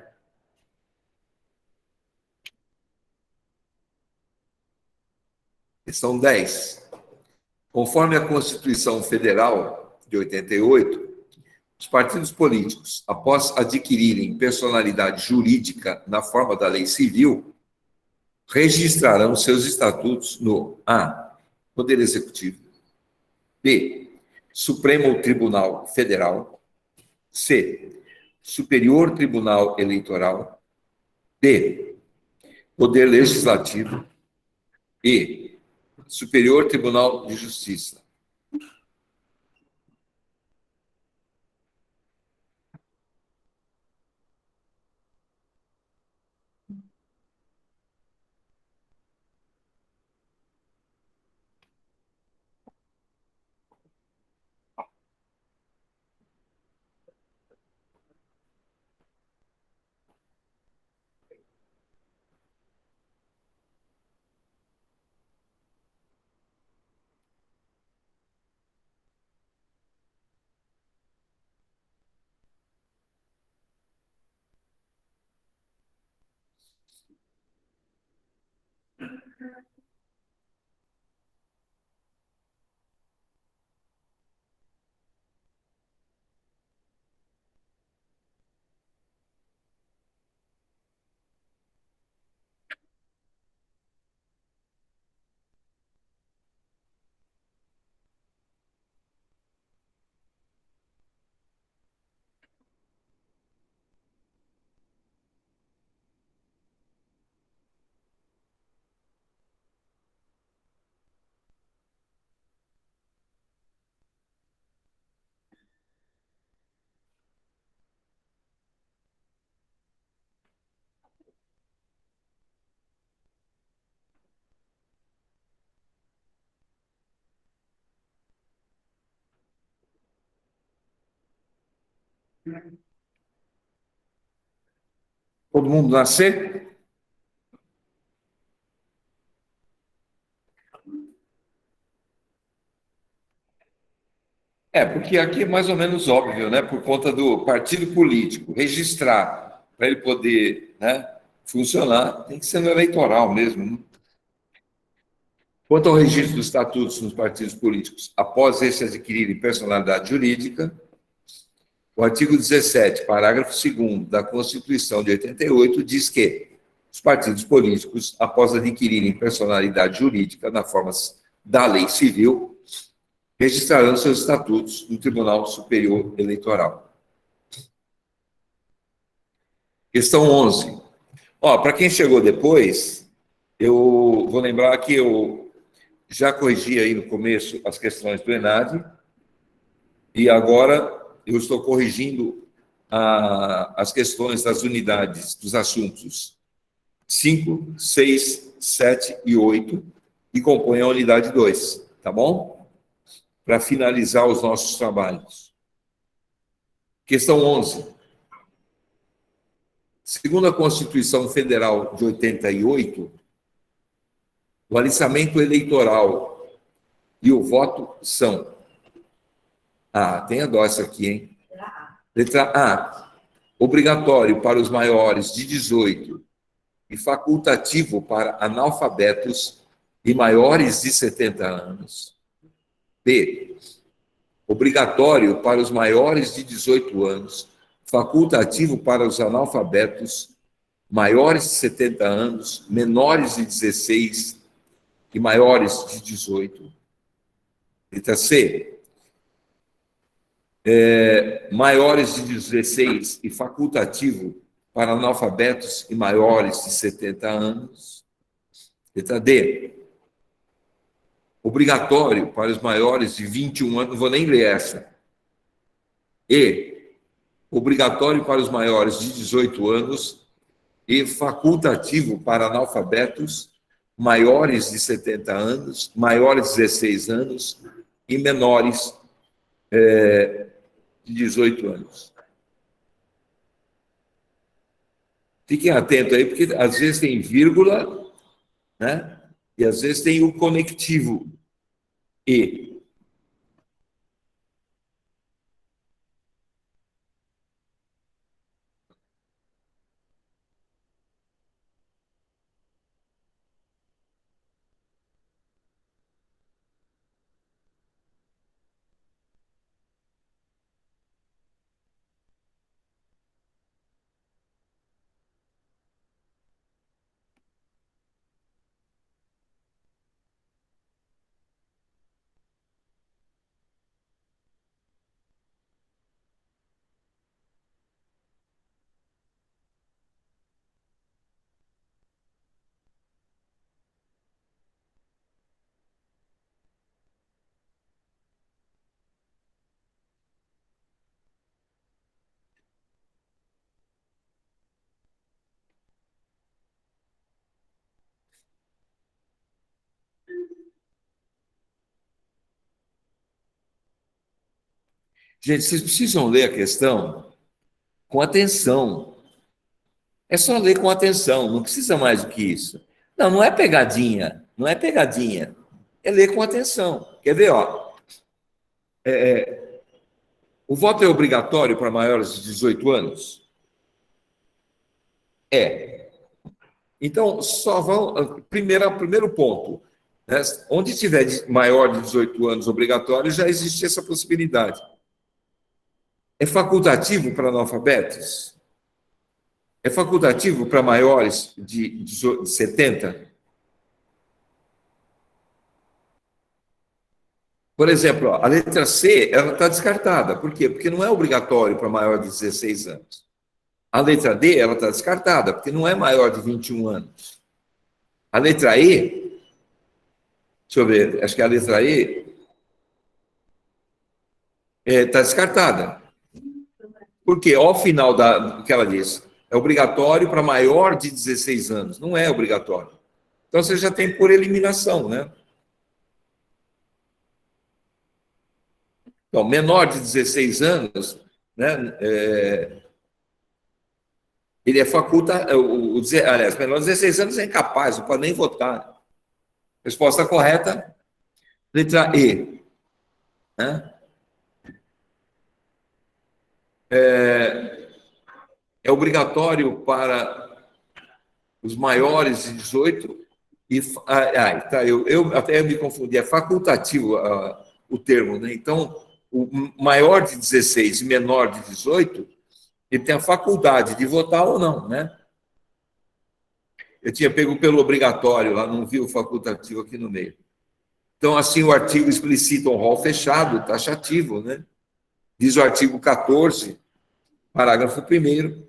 S1: Questão 10. Conforme a Constituição Federal de 88, os partidos políticos, após adquirirem personalidade jurídica na forma da lei civil, registrarão seus estatutos no A. Poder Executivo. B. Supremo Tribunal Federal. C. Superior Tribunal Eleitoral. D. Poder Legislativo. E. Superior Tribunal de Justiça. Todo mundo na C? Porque aqui é mais ou menos óbvio, né? Por conta do partido político, registrar, para ele poder, né, funcionar, tem que ser no eleitoral mesmo, né? Quanto ao registro dos estatutos nos partidos políticos, após estes adquirirem personalidade jurídica, o artigo 17, parágrafo 2º da Constituição de 88 diz que os partidos políticos, após adquirirem personalidade jurídica na forma da lei civil, registrarão seus estatutos no Tribunal Superior Eleitoral. Questão 11. Para quem chegou depois, eu vou lembrar que eu já corrigi aí no começo as questões do ENAD, e agora eu estou corrigindo as questões das unidades, dos assuntos 5, 6, 7 e 8, e compõem a unidade 2, tá bom? Para finalizar os nossos trabalhos. Questão 11. Segundo a Constituição Federal de 88, o alistamento eleitoral e o voto são... tem a dó essa aqui, hein? Letra A. Obrigatório para os maiores de 18 e facultativo para analfabetos e maiores de 70 anos. B. Obrigatório para os maiores de 18 anos, facultativo para os analfabetos, maiores de 70 anos, menores de 16 e maiores de 18. Letra C. Maiores de 16 e facultativo para analfabetos e maiores de 70 anos. Letra D. Obrigatório para os maiores de 21 anos, não vou nem ler essa. E. Obrigatório para os maiores de 18 anos e facultativo para analfabetos maiores de 70 anos, maiores de 16 anos e menores de 18 anos. Fiquem atentos aí, porque às vezes tem vírgula, né? E às vezes tem o conectivo E. Gente, vocês precisam ler a questão com atenção. É só ler com atenção, não precisa mais do que isso. Não, não é pegadinha, não é pegadinha. É ler com atenção. Quer ver, o voto é obrigatório para maiores de 18 anos? É. Então, só vão... Primeiro ponto, né? Onde tiver maior de 18 anos obrigatório, já existe essa possibilidade. É facultativo para analfabetos? É facultativo para maiores de 70? Por exemplo, a letra C, ela está descartada. Por quê? Porque não é obrigatório para maior de 16 anos. A letra D, ela está descartada, porque não é maior de 21 anos. A letra E, deixa eu ver, acho que a letra E está descartada. Por quê? Ao final do que ela diz, é obrigatório para maior de 16 anos. Não é obrigatório. Então, você já tem por eliminação, né? Então, menor de 16 anos, né? Ele é aliás, menor de 16 anos é incapaz, não pode nem votar. Resposta correta, letra E. Né? É obrigatório para os maiores de 18 Tá, eu até me confundi, é facultativo o termo, né? Então, o maior de 16 e menor de 18, ele tem a faculdade de votar ou não, né? Eu tinha pego pelo obrigatório lá, não vi o facultativo aqui no meio. Então, assim, o artigo explicita um rol fechado, taxativo, né? Diz o artigo 14, parágrafo 1º,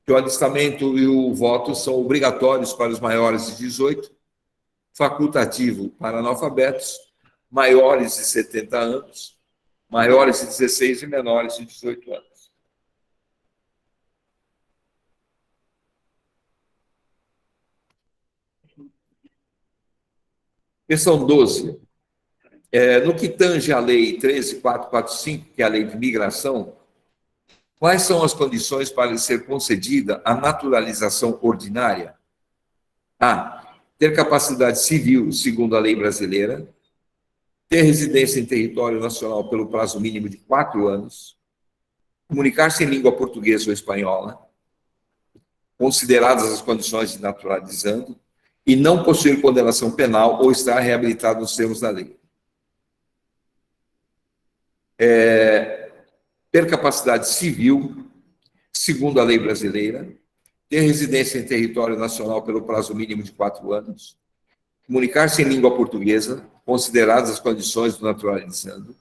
S1: que o alistamento e o voto são obrigatórios para os maiores de 18, facultativo para analfabetos, maiores de 70 anos, maiores de 16 e menores de 18 anos. Questão 12. No que tange à Lei 13.445, que é a Lei de Migração, quais são as condições para ser concedida a naturalização ordinária? A. Ter capacidade civil, segundo a lei brasileira. Ter residência em território nacional pelo prazo mínimo de 4 anos. Comunicar-se em língua portuguesa ou espanhola, consideradas as condições de naturalizando, e não possuir condenação penal ou estar reabilitado nos termos da lei. Ter capacidade civil, segundo a lei brasileira, ter residência em território nacional pelo prazo mínimo de 4 anos, comunicar-se em língua portuguesa, consideradas as condições do naturalizando,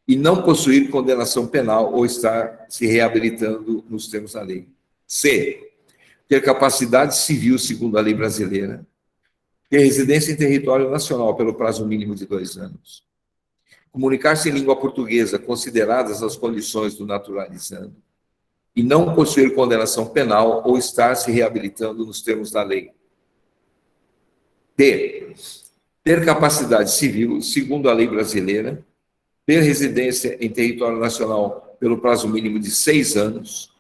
S1: e não possuir condenação penal ou estar se reabilitando nos termos da lei. C. Ter capacidade civil, segundo a lei brasileira, ter residência em território nacional pelo prazo mínimo de 2 anos, comunicar-se em língua portuguesa, consideradas as condições do naturalizando, e não possuir condenação penal ou estar se reabilitando nos termos da lei. D. Ter capacidade civil, segundo a lei brasileira, ter residência em território nacional pelo prazo mínimo de 6 anos,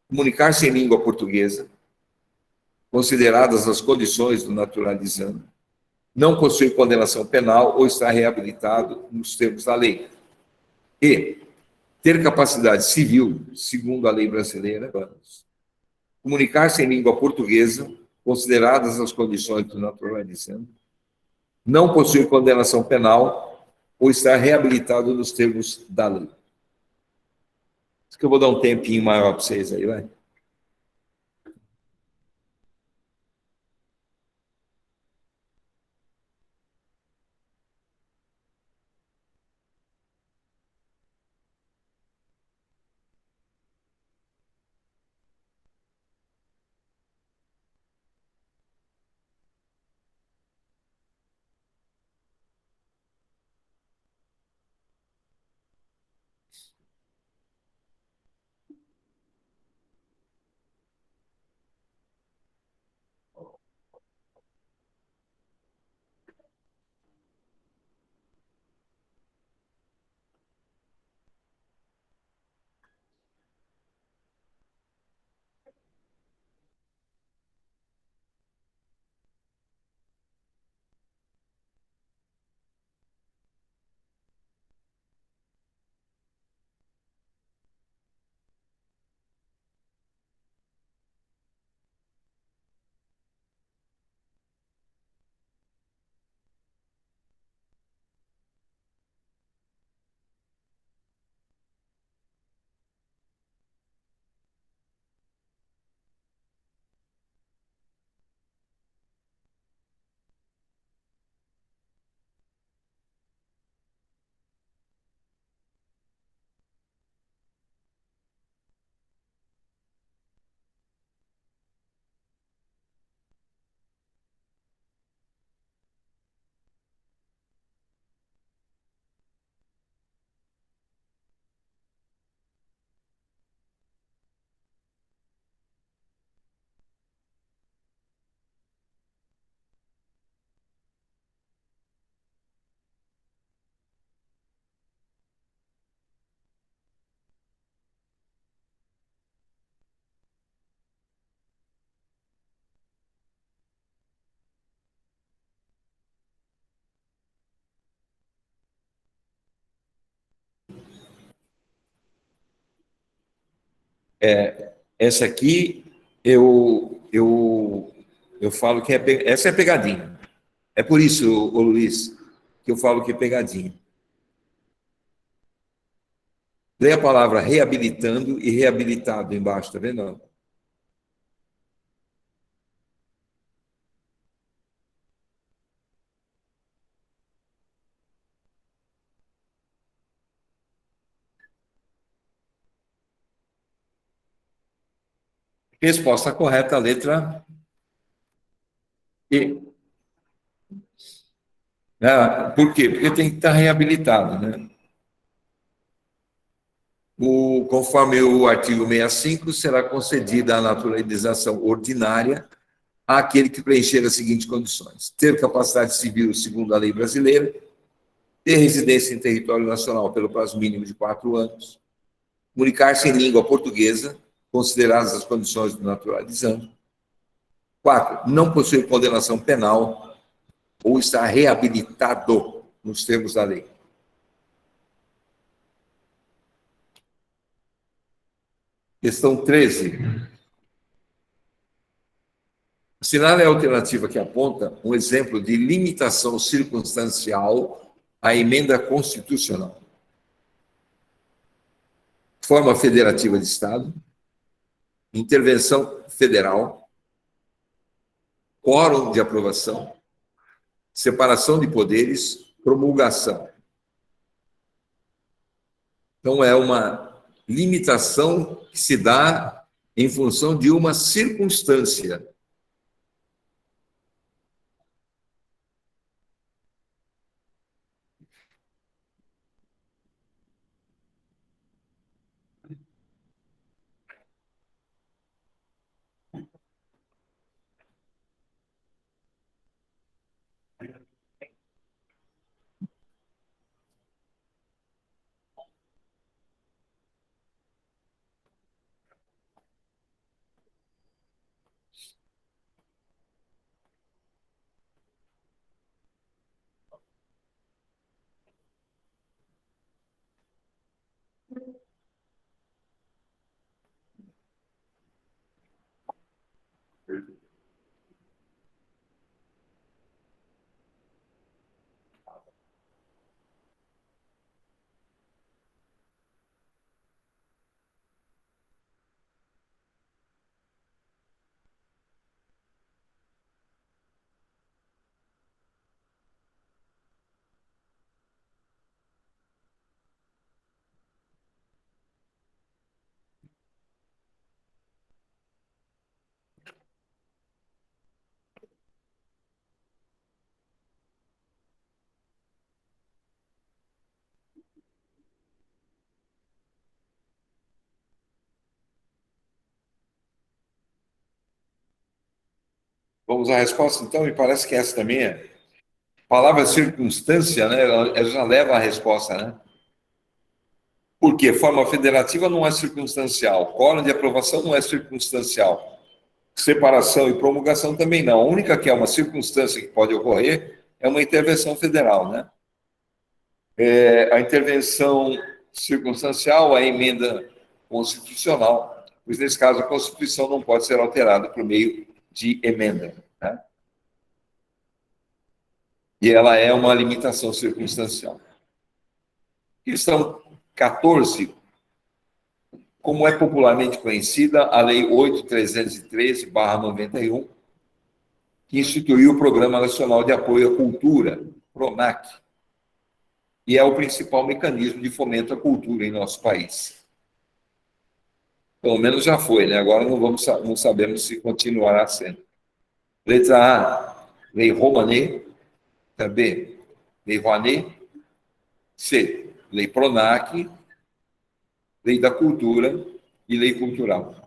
S1: comunicar-se em língua portuguesa, consideradas as condições do naturalizando, não possuir condenação penal ou estar reabilitado nos termos da lei. E ter capacidade civil, segundo a lei brasileira, comunicar-se em língua portuguesa, consideradas as condições do naturalizando, não possuir condenação penal ou estar reabilitado nos termos da lei. Acho que eu vou dar um tempinho maior para vocês aí, vai. Essa aqui, eu Eu falo que essa é pegadinha. É por isso, ô Luiz, que eu falo que é pegadinha. Leia a palavra reabilitando e reabilitado embaixo, tá vendo? Resposta correta, letra E. Por quê? Porque tem que estar reabilitado, né? Conforme o artigo 65, será concedida a naturalização ordinária àquele que preencher as seguintes condições: ter capacidade civil segundo a lei brasileira, ter residência em território nacional pelo prazo mínimo de 4 anos, comunicar-se em língua portuguesa, consideradas as condições do naturalizando. 4, não possuir condenação penal ou estar reabilitado nos termos da lei. Questão 13. Assinale a alternativa que aponta um exemplo de limitação circunstancial à emenda constitucional. Forma federativa de Estado, intervenção federal, quórum de aprovação, separação de poderes, promulgação. Então, é uma limitação que se dá em função de uma circunstância. Vamos à resposta, então? Me parece que essa também é. A palavra circunstância, né, ela já leva à resposta, né? Porque forma federativa não é circunstancial, quórum de aprovação não é circunstancial, separação e promulgação também não. A única que é uma circunstância que pode ocorrer é uma intervenção federal, né? A intervenção circunstancial, a emenda constitucional, pois nesse caso a Constituição não pode ser alterada por meio de emenda, né? E ela é uma limitação circunstancial. Questão 14. Como é popularmente conhecida, a Lei 8.313/91, que instituiu o Programa Nacional de Apoio à Cultura, PRONAC, e é o principal mecanismo de fomento à cultura em nosso país. Pelo menos já foi, né? Agora não sabemos se continuará sendo. Letra A, Lei Rouanet. B, Lei Rouanet. C, Lei PRONAC, Lei da Cultura e Lei Cultural.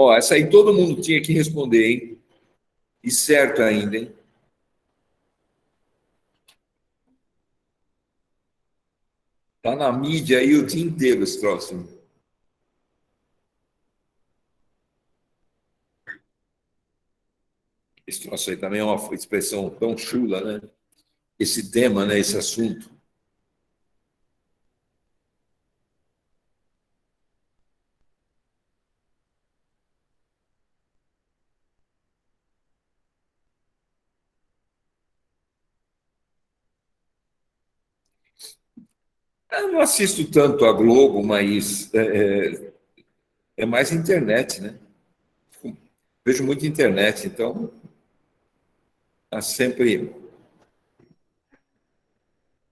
S1: Ó, essa aí todo mundo tinha que responder, hein? E certo ainda, hein? Tá na mídia aí o dia inteiro esse troço. Esse troço aí também é uma expressão tão chula, né? Esse tema, né? Esse assunto. Eu não assisto tanto a Globo, mas é mais internet, né? Vejo muito internet, então tá sempre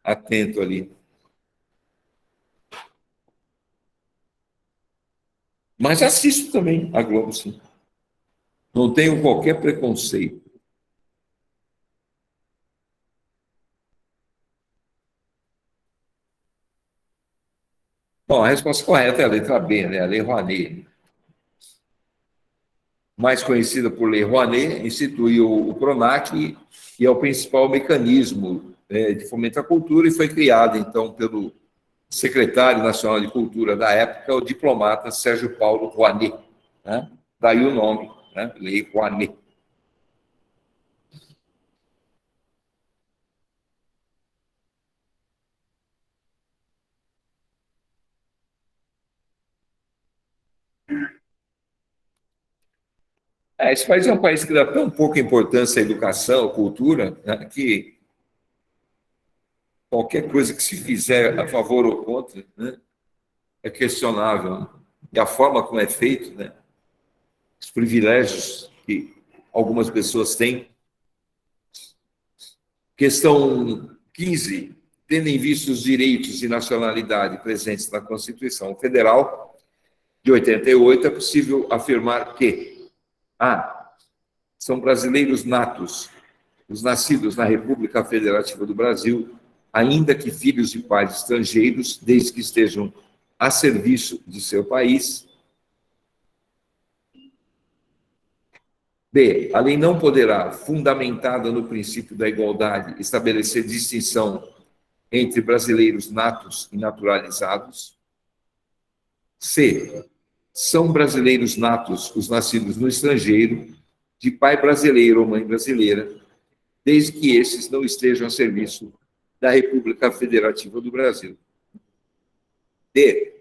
S1: atento ali. Mas assisto também a Globo, sim. Não tenho qualquer preconceito. Bom, a resposta correta é a letra B, né? A Lei Rouanet. Mais conhecida por Lei Rouanet, instituiu o PRONAC e é o principal mecanismo de fomento à cultura e foi criada, então, pelo secretário nacional de cultura da época, o diplomata Sérgio Paulo Rouanet. Né? Daí o nome, né? Lei Rouanet. Esse país é um país que dá tão pouca importância à educação, à cultura, né, que qualquer coisa que se fizer a favor ou contra, né, é questionável. Né? E a forma como é feito, né, os privilégios que algumas pessoas têm. Questão 15. Tendo em vista os direitos de nacionalidade presentes na Constituição Federal de 88, é possível afirmar que a. São brasileiros natos, os nascidos na República Federativa do Brasil, ainda que filhos de pais estrangeiros, desde que estejam a serviço de seu país. B. A lei não poderá, fundamentada no princípio da igualdade, estabelecer distinção entre brasileiros natos e naturalizados. C. São brasileiros natos os nascidos no estrangeiro, de pai brasileiro ou mãe brasileira, desde que esses não estejam a serviço da República Federativa do Brasil. D.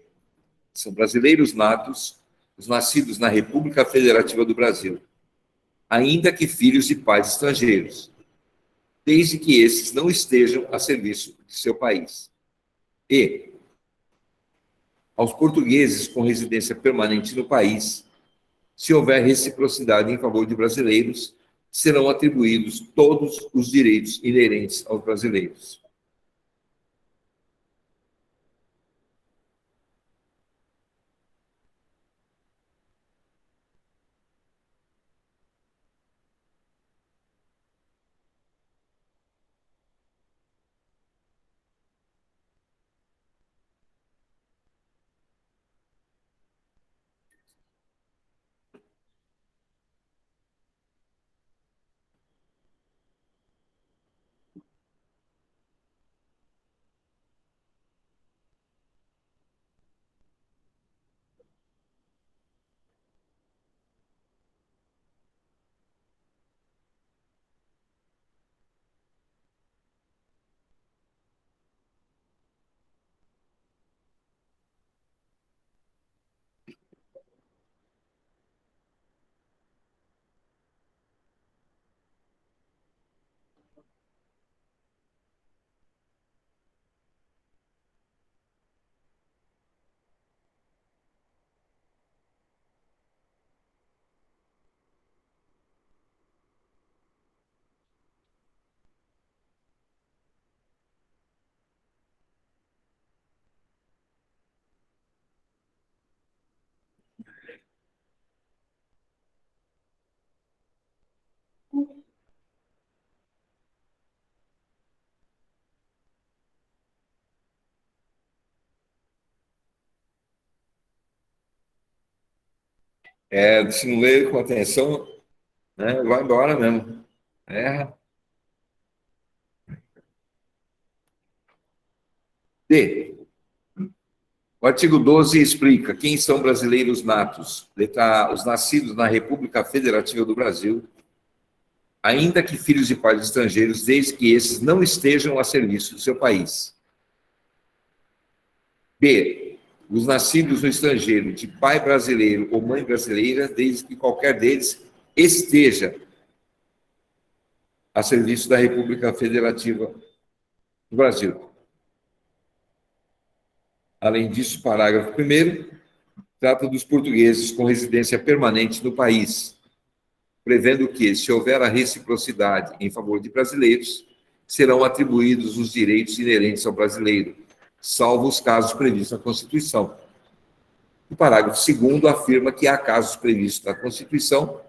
S1: São brasileiros natos os nascidos na República Federativa do Brasil, ainda que filhos de pais estrangeiros, desde que esses não estejam a serviço de seu país. E. Aos portugueses com residência permanente no país, se houver reciprocidade em favor de brasileiros, serão atribuídos todos os direitos inerentes aos brasileiros. Se não ler com atenção, né, vai embora mesmo. D. O artigo 12 explica quem são brasileiros natos. Letra A, os nascidos na República Federativa do Brasil, ainda que filhos de pais estrangeiros, desde que esses não estejam a serviço do seu país. B. Os nascidos no estrangeiro, de pai brasileiro ou mãe brasileira, desde que qualquer deles esteja a serviço da República Federativa do Brasil. Além disso, parágrafo 1º, trata dos portugueses com residência permanente no país, prevendo que, se houver a reciprocidade em favor de brasileiros, serão atribuídos os direitos inerentes ao brasileiro, salvo os casos previstos na Constituição. O parágrafo 2º afirma que há casos previstos na Constituição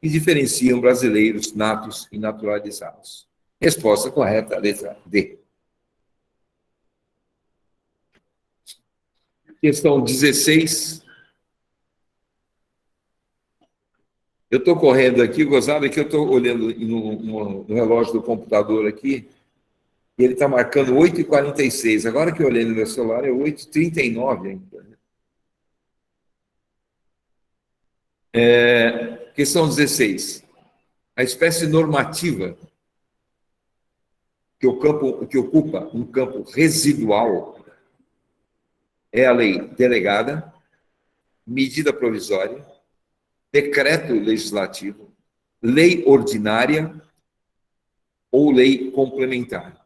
S1: que diferenciam brasileiros natos e naturalizados. Resposta correta, letra D. Questão 16. Eu estou correndo aqui, gozado, que eu estou olhando no relógio do computador aqui, e ele está marcando 8h46. Agora que eu olhei no meu celular, é 8h39 ainda. Questão 16. A espécie normativa que ocupa um campo residual é a lei delegada, medida provisória, decreto legislativo, lei ordinária ou lei complementar.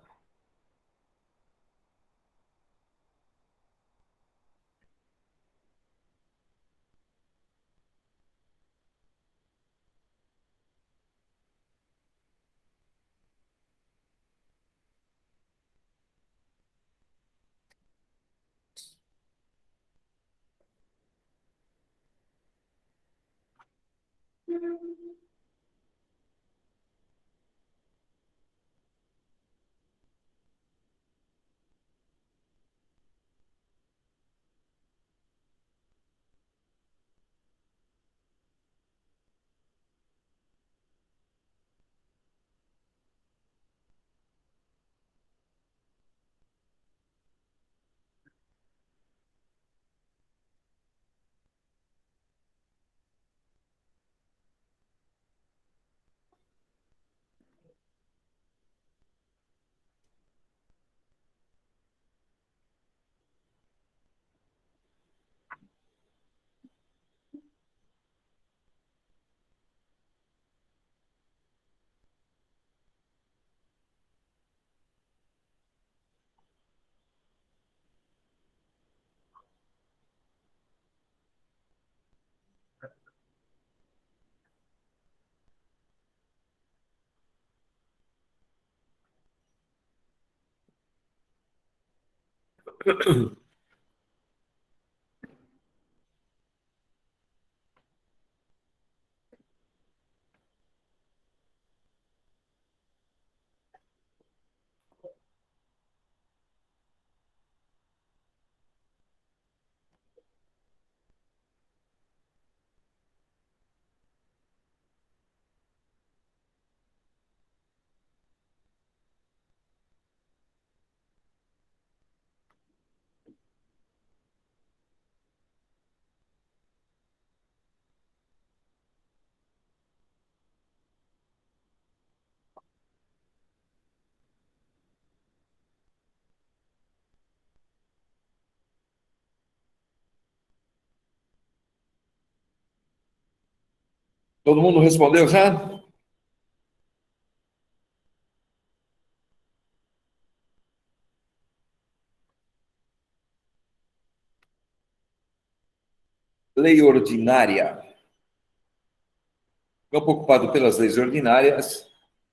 S1: Todo mundo respondeu já? Lei ordinária. O campo ocupado pelas leis ordinárias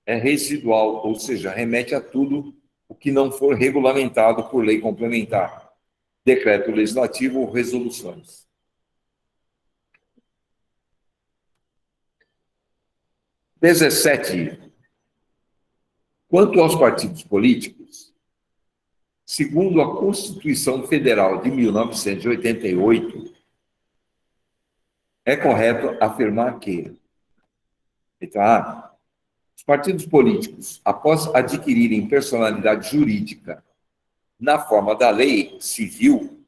S1: é residual, ou seja, remete a tudo o que não for regulamentado por lei complementar, decreto legislativo ou resoluções. 17. Quanto aos partidos políticos, segundo a Constituição Federal de 1988, é correto afirmar que, letra A, os partidos políticos, após adquirirem personalidade jurídica na forma da lei civil,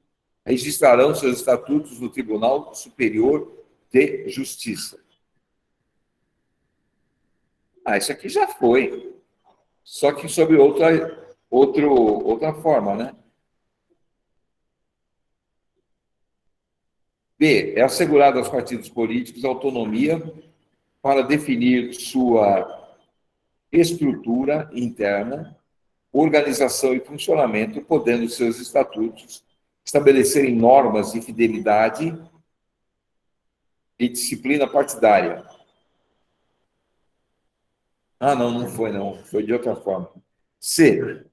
S1: registrarão seus estatutos no Tribunal Superior de Justiça. Isso aqui já foi, só que sob outra forma, né? B, é assegurada aos partidos políticos autonomia para definir sua estrutura interna, organização e funcionamento, podendo seus estatutos estabelecerem normas de fidelidade e disciplina partidária. Não foi, não. Foi de outra forma. C,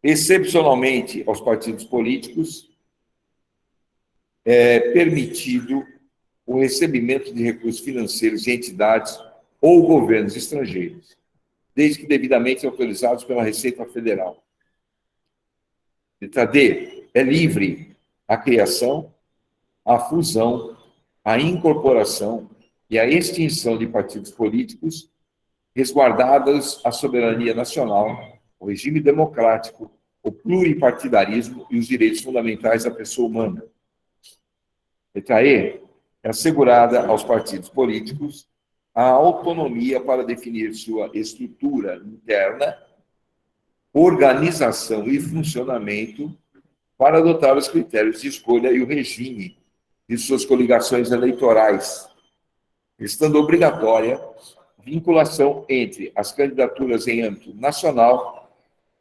S1: excepcionalmente aos partidos políticos, é permitido o recebimento de recursos financeiros de entidades ou governos estrangeiros, desde que devidamente autorizados pela Receita Federal. Letra D, é livre a criação, a fusão, a incorporação e a extinção de partidos políticos, resguardadas a soberania nacional, o regime democrático, o pluripartidarismo e os direitos fundamentais da pessoa humana. Letra E, é assegurada aos partidos políticos a autonomia para definir sua estrutura interna, organização e funcionamento para adotar os critérios de escolha e o regime de suas coligações eleitorais, estando obrigatória vinculação entre as candidaturas em âmbito nacional,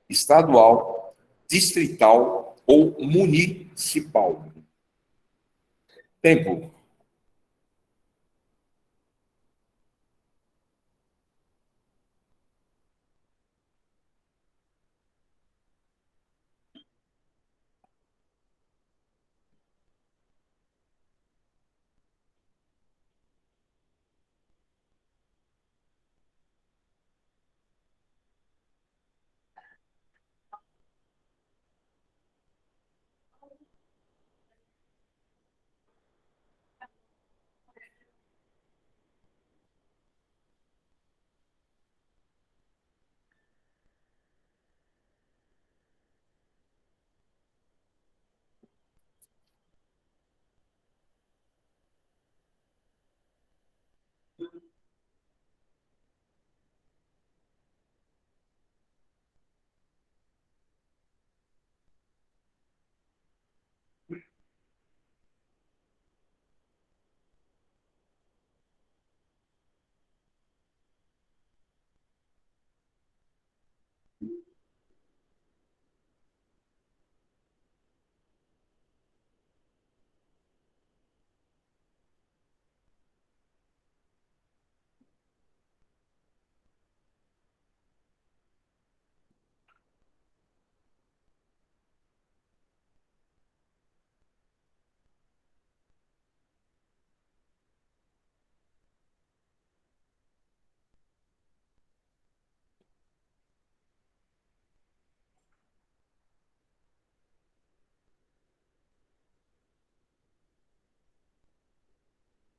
S1: estadual, distrital ou municipal. Tempo.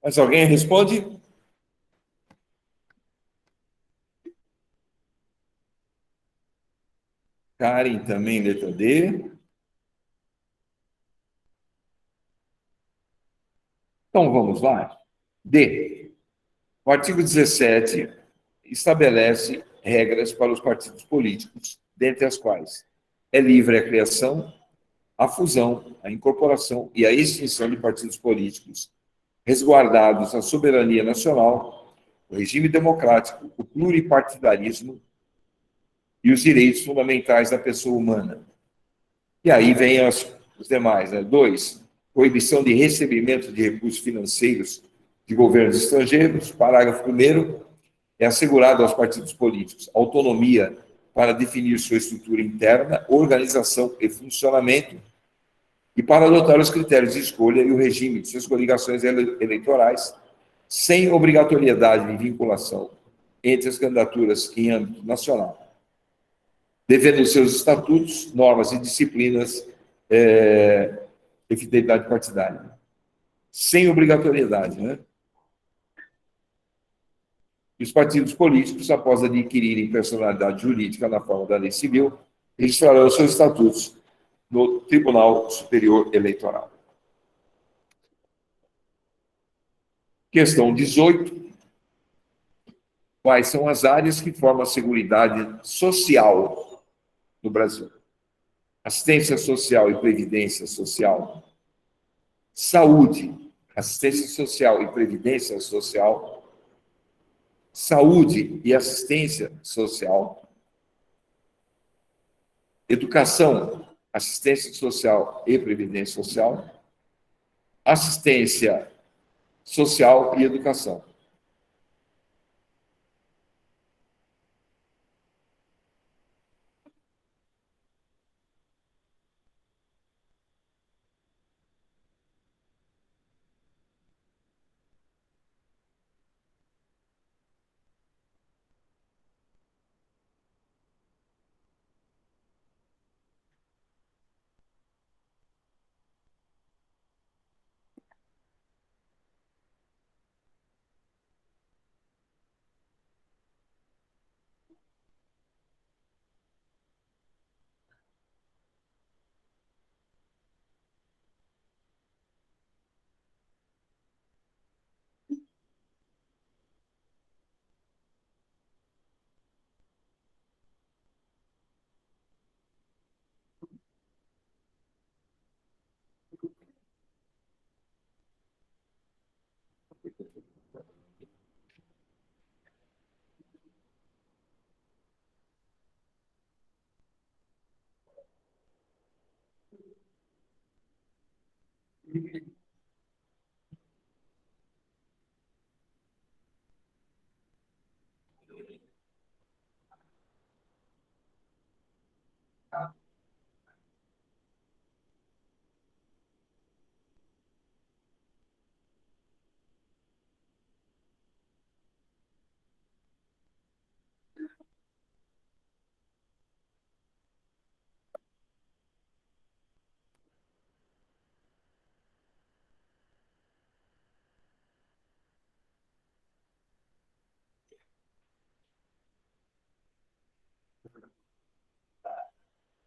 S1: Mas alguém responde? Karen também, letra D. Então vamos lá. D. O artigo 17 estabelece regras para os partidos políticos, dentre as quais é livre a criação, a fusão, a incorporação e a extinção de partidos políticos, resguardados a soberania nacional, o regime democrático, o pluripartidarismo e os direitos fundamentais da pessoa humana. E aí vem os demais, né? 2, proibição de recebimento de recursos financeiros de governos estrangeiros. Parágrafo 1º, é assegurado aos partidos políticos autonomia para definir sua estrutura interna, organização e funcionamento e para adotar os critérios de escolha e o regime de suas coligações eleitorais, sem obrigatoriedade de vinculação entre as candidaturas em âmbito nacional, devendo seus estatutos, normas e disciplinas de fidelidade partidária. Sem obrigatoriedade, né? E os partidos políticos, após adquirirem personalidade jurídica na forma da lei civil, registrarão seus estatutos no Tribunal Superior Eleitoral. Questão 18. Quais são as áreas que formam a Seguridade Social no Brasil? Assistência social e previdência social, saúde, assistência social e previdência social, saúde e assistência social, educação, assistência social e previdência social, assistência social e educação.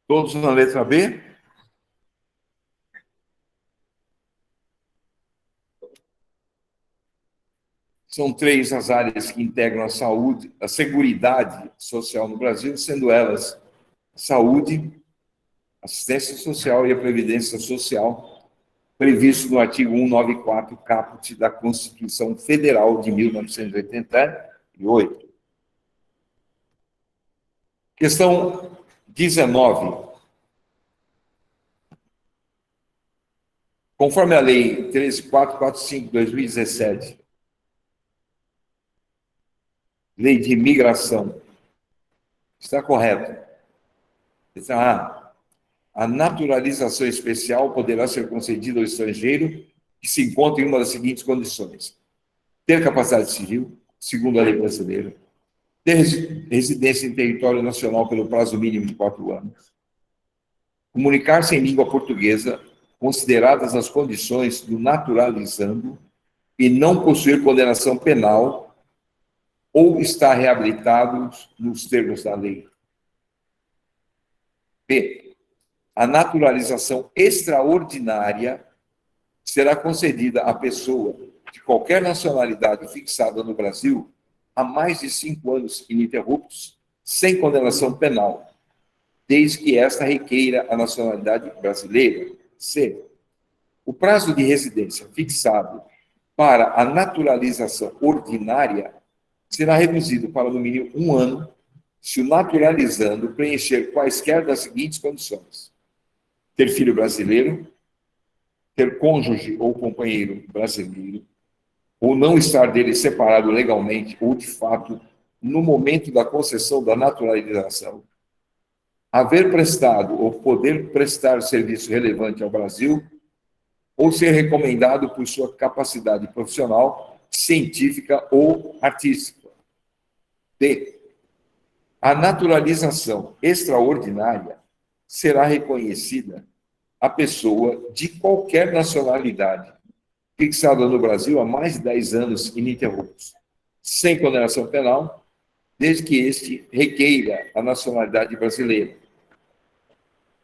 S1: Todos na letra B? São 3 as áreas que integram a saúde, a seguridade social no Brasil, sendo elas saúde, assistência social e a previdência social, previsto no artigo 194, caput da Constituição Federal de 1988. Questão 19. Conforme a Lei 13.445 de 2017, Lei de Imigração, está correto? A naturalização especial poderá ser concedida ao estrangeiro que se encontre em uma das seguintes condições: ter capacidade civil, segundo a lei brasileira, ter residência em território nacional pelo prazo mínimo de 4 anos, comunicar-se em língua portuguesa, consideradas as condições do naturalizando, e não possuir condenação penal ou estar reabilitado nos termos da lei. B. A naturalização extraordinária será concedida à pessoa de qualquer nacionalidade fixada no Brasil há mais de 5 anos ininterruptos, sem condenação penal, desde que esta requeira a nacionalidade brasileira. C. O prazo de residência fixado para a naturalização ordinária será reduzido para, no mínimo, 1 ano, se o naturalizando preencher quaisquer das seguintes condições: ter filho brasileiro, ter cônjuge ou companheiro brasileiro, ou não estar dele separado legalmente ou de fato no momento da concessão da naturalização, haver prestado ou poder prestar serviço relevante ao Brasil, ou ser recomendado por sua capacidade profissional, científica ou artística. D. A naturalização extraordinária será reconhecida à pessoa de qualquer nacionalidade fixada no Brasil há mais de 10 anos ininterruptos, sem condenação penal, desde que este requeira a nacionalidade brasileira.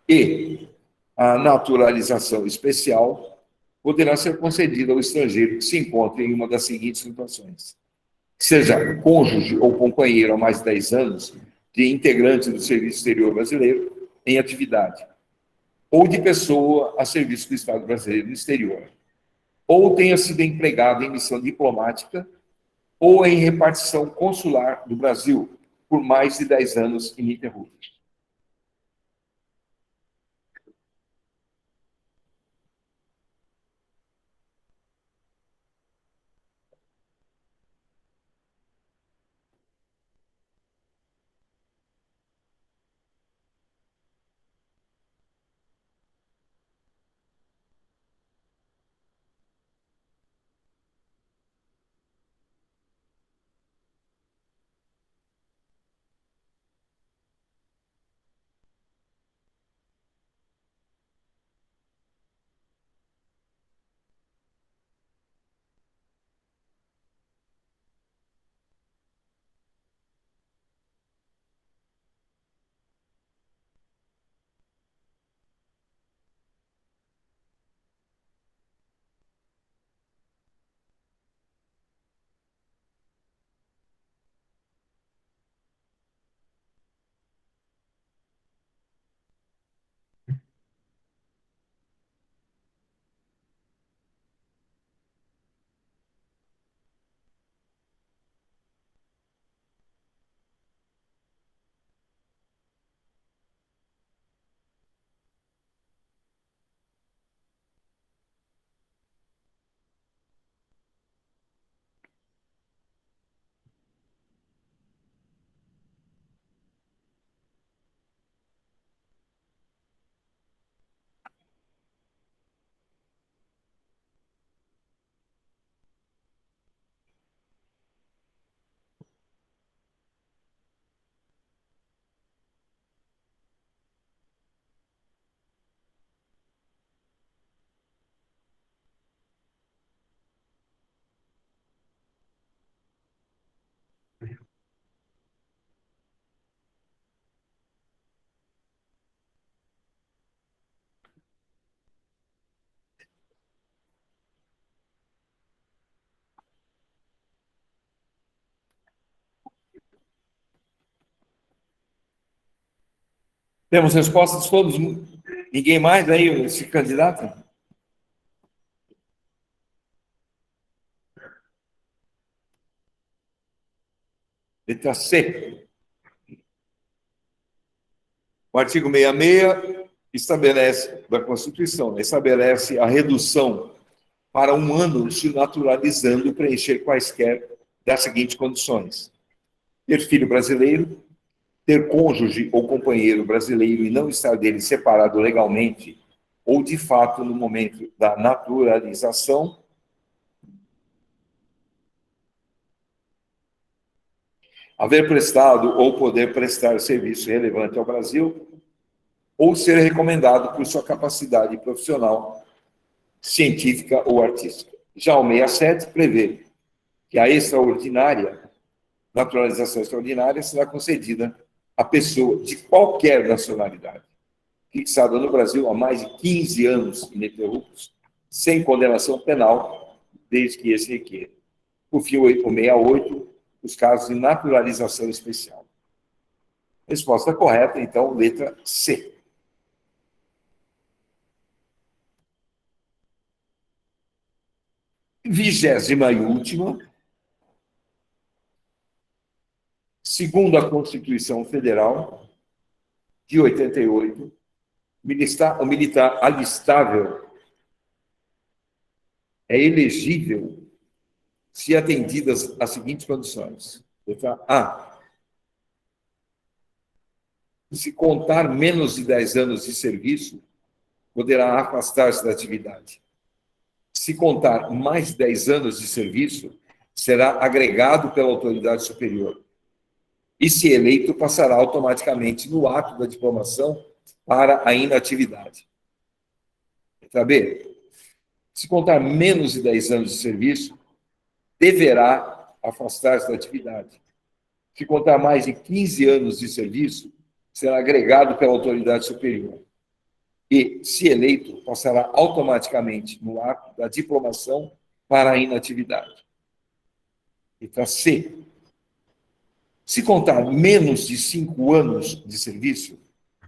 S1: E a naturalização especial poderá ser concedida ao estrangeiro que se encontre em uma das seguintes situações: seja cônjuge ou companheiro há mais de 10 anos de integrante do Serviço Exterior Brasileiro em atividade, ou de pessoa a serviço do Estado brasileiro no exterior, ou tenha sido empregado em missão diplomática ou em repartição consular do Brasil por mais de 10 anos ininterruptos. Temos respostas de todos? Ninguém mais aí se candidata? Letra C. O artigo 66 estabelece, da Constituição, estabelece a redução para 1 ano se naturalizando preencher quaisquer das seguintes condições: ter filho brasileiro, ter cônjuge ou companheiro brasileiro e não estar dele separado legalmente ou de fato no momento da naturalização, haver prestado ou poder prestar serviço relevante ao Brasil, ou ser recomendado por sua capacidade profissional, científica ou artística. Já o 67 prevê que a naturalização extraordinária será concedida a pessoa de qualquer nacionalidade, fixada no Brasil há mais de 15 anos ininterruptos, sem condenação penal, desde que esse requeira. Por fim, o 68, os casos de naturalização especial. Resposta correta, então, letra C. Vigésima e última. Segundo a Constituição Federal de 88, o militar alistável é elegível se atendidas as seguintes condições. Letra A. Se contar menos de 10 anos de serviço, poderá afastar-se da atividade. Se contar mais de 10 anos de serviço, será agregado pela autoridade superior. E, se eleito, passará automaticamente no ato da diplomação para a inatividade. Letra B. Se contar menos de 10 anos de serviço, deverá afastar-se da atividade. Se contar mais de 15 anos de serviço, será agregado pela autoridade superior. E, se eleito, passará automaticamente no ato da diplomação para a inatividade. Letra C. Se contar menos de 5 anos de serviço,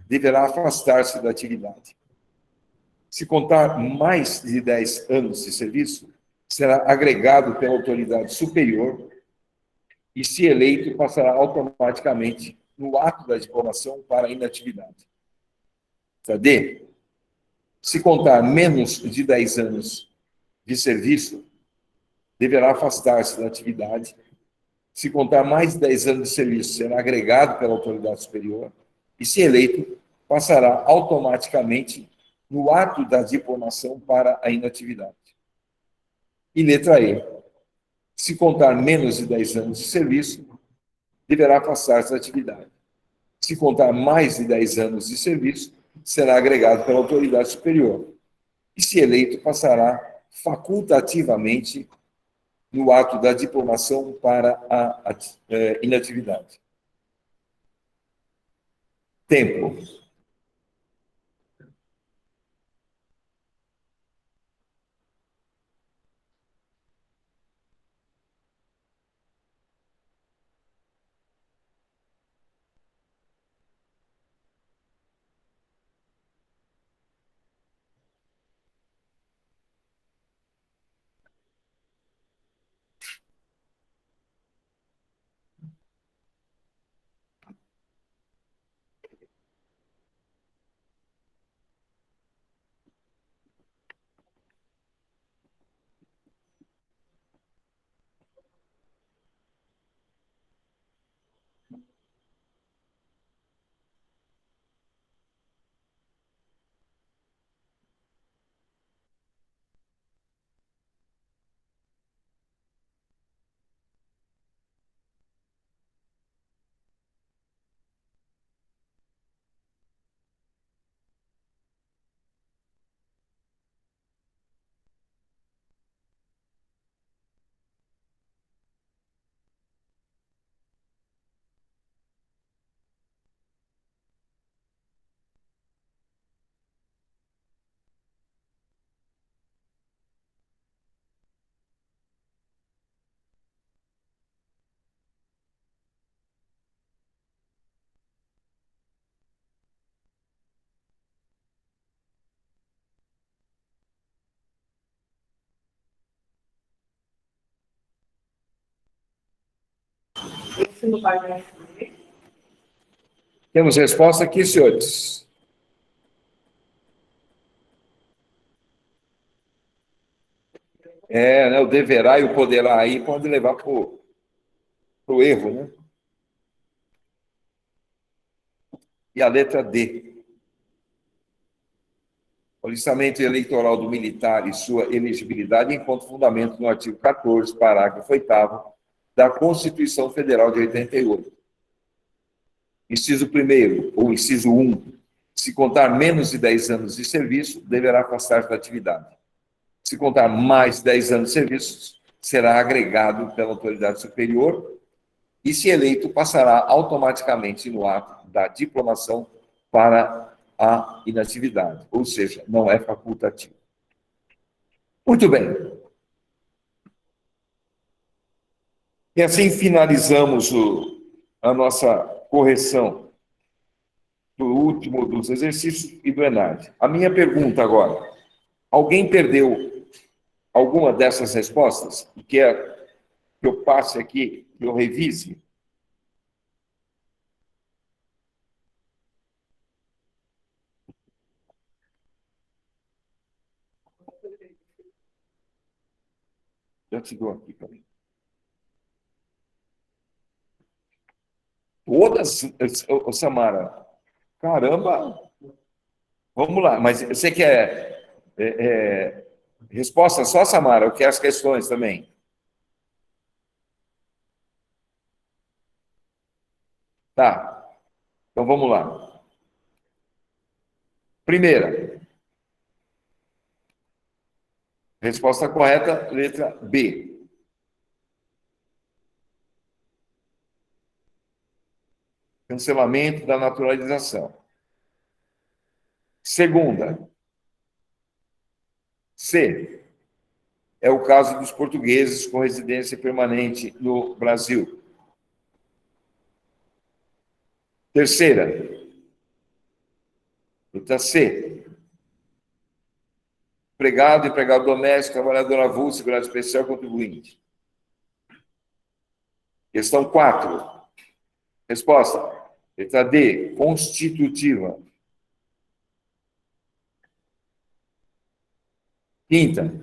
S1: deverá afastar-se da atividade. Se contar mais de 10 anos de serviço, será agregado pela autoridade superior e, se eleito, passará automaticamente no ato da diplomação para a inatividade. Letra D. Se contar menos de 10 anos de serviço, deverá afastar-se da atividade. Se contar mais de 10 anos de serviço, será agregado pela autoridade superior e, se eleito, passará automaticamente no ato da diplomação para a inatividade. E letra E. Se contar menos de 10 anos de serviço, deverá afastar-se da atividade. Se contar mais de 10 anos de serviço, será agregado pela autoridade superior. E, se eleito, passará facultativamente no ato da diplomação para a inatividade. Tempo.
S2: Esse no parágrafo B.
S1: Temos resposta aqui, senhores. Né, o deverá e o poderá aí pode levar para o erro, né? E a letra D. O listamento eleitoral do militar e sua elegibilidade encontra fundamento no artigo 14, parágrafo 8º da Constituição Federal de 88. Inciso 1º, ou inciso 1, se contar menos de 10 anos de serviço, deverá afastar-se da atividade. Se contar mais de 10 anos de serviço, será agregado pela autoridade superior e, se eleito, passará automaticamente no ato da diplomação para a inatividade, ou seja, não é facultativo. Muito bem. E assim finalizamos a nossa correção do último dos exercícios e do ENAD. A minha pergunta agora: alguém perdeu alguma dessas respostas? Quer que eu passe aqui, que eu revise? Já te dou aqui também. Todas, Samara. Caramba! Vamos lá, mas você quer resposta só, Samara? Eu quero as questões também. Tá, então vamos lá. Primeira, resposta correta, letra B. cancelamento da naturalização. Segunda, C, é o caso dos portugueses com residência permanente no Brasil. Terceira, letra C, empregado, empregado doméstico, trabalhador avulso, segurado especial, contribuinte. Questão 4. Resposta. Letra D, constitutiva. Quinta,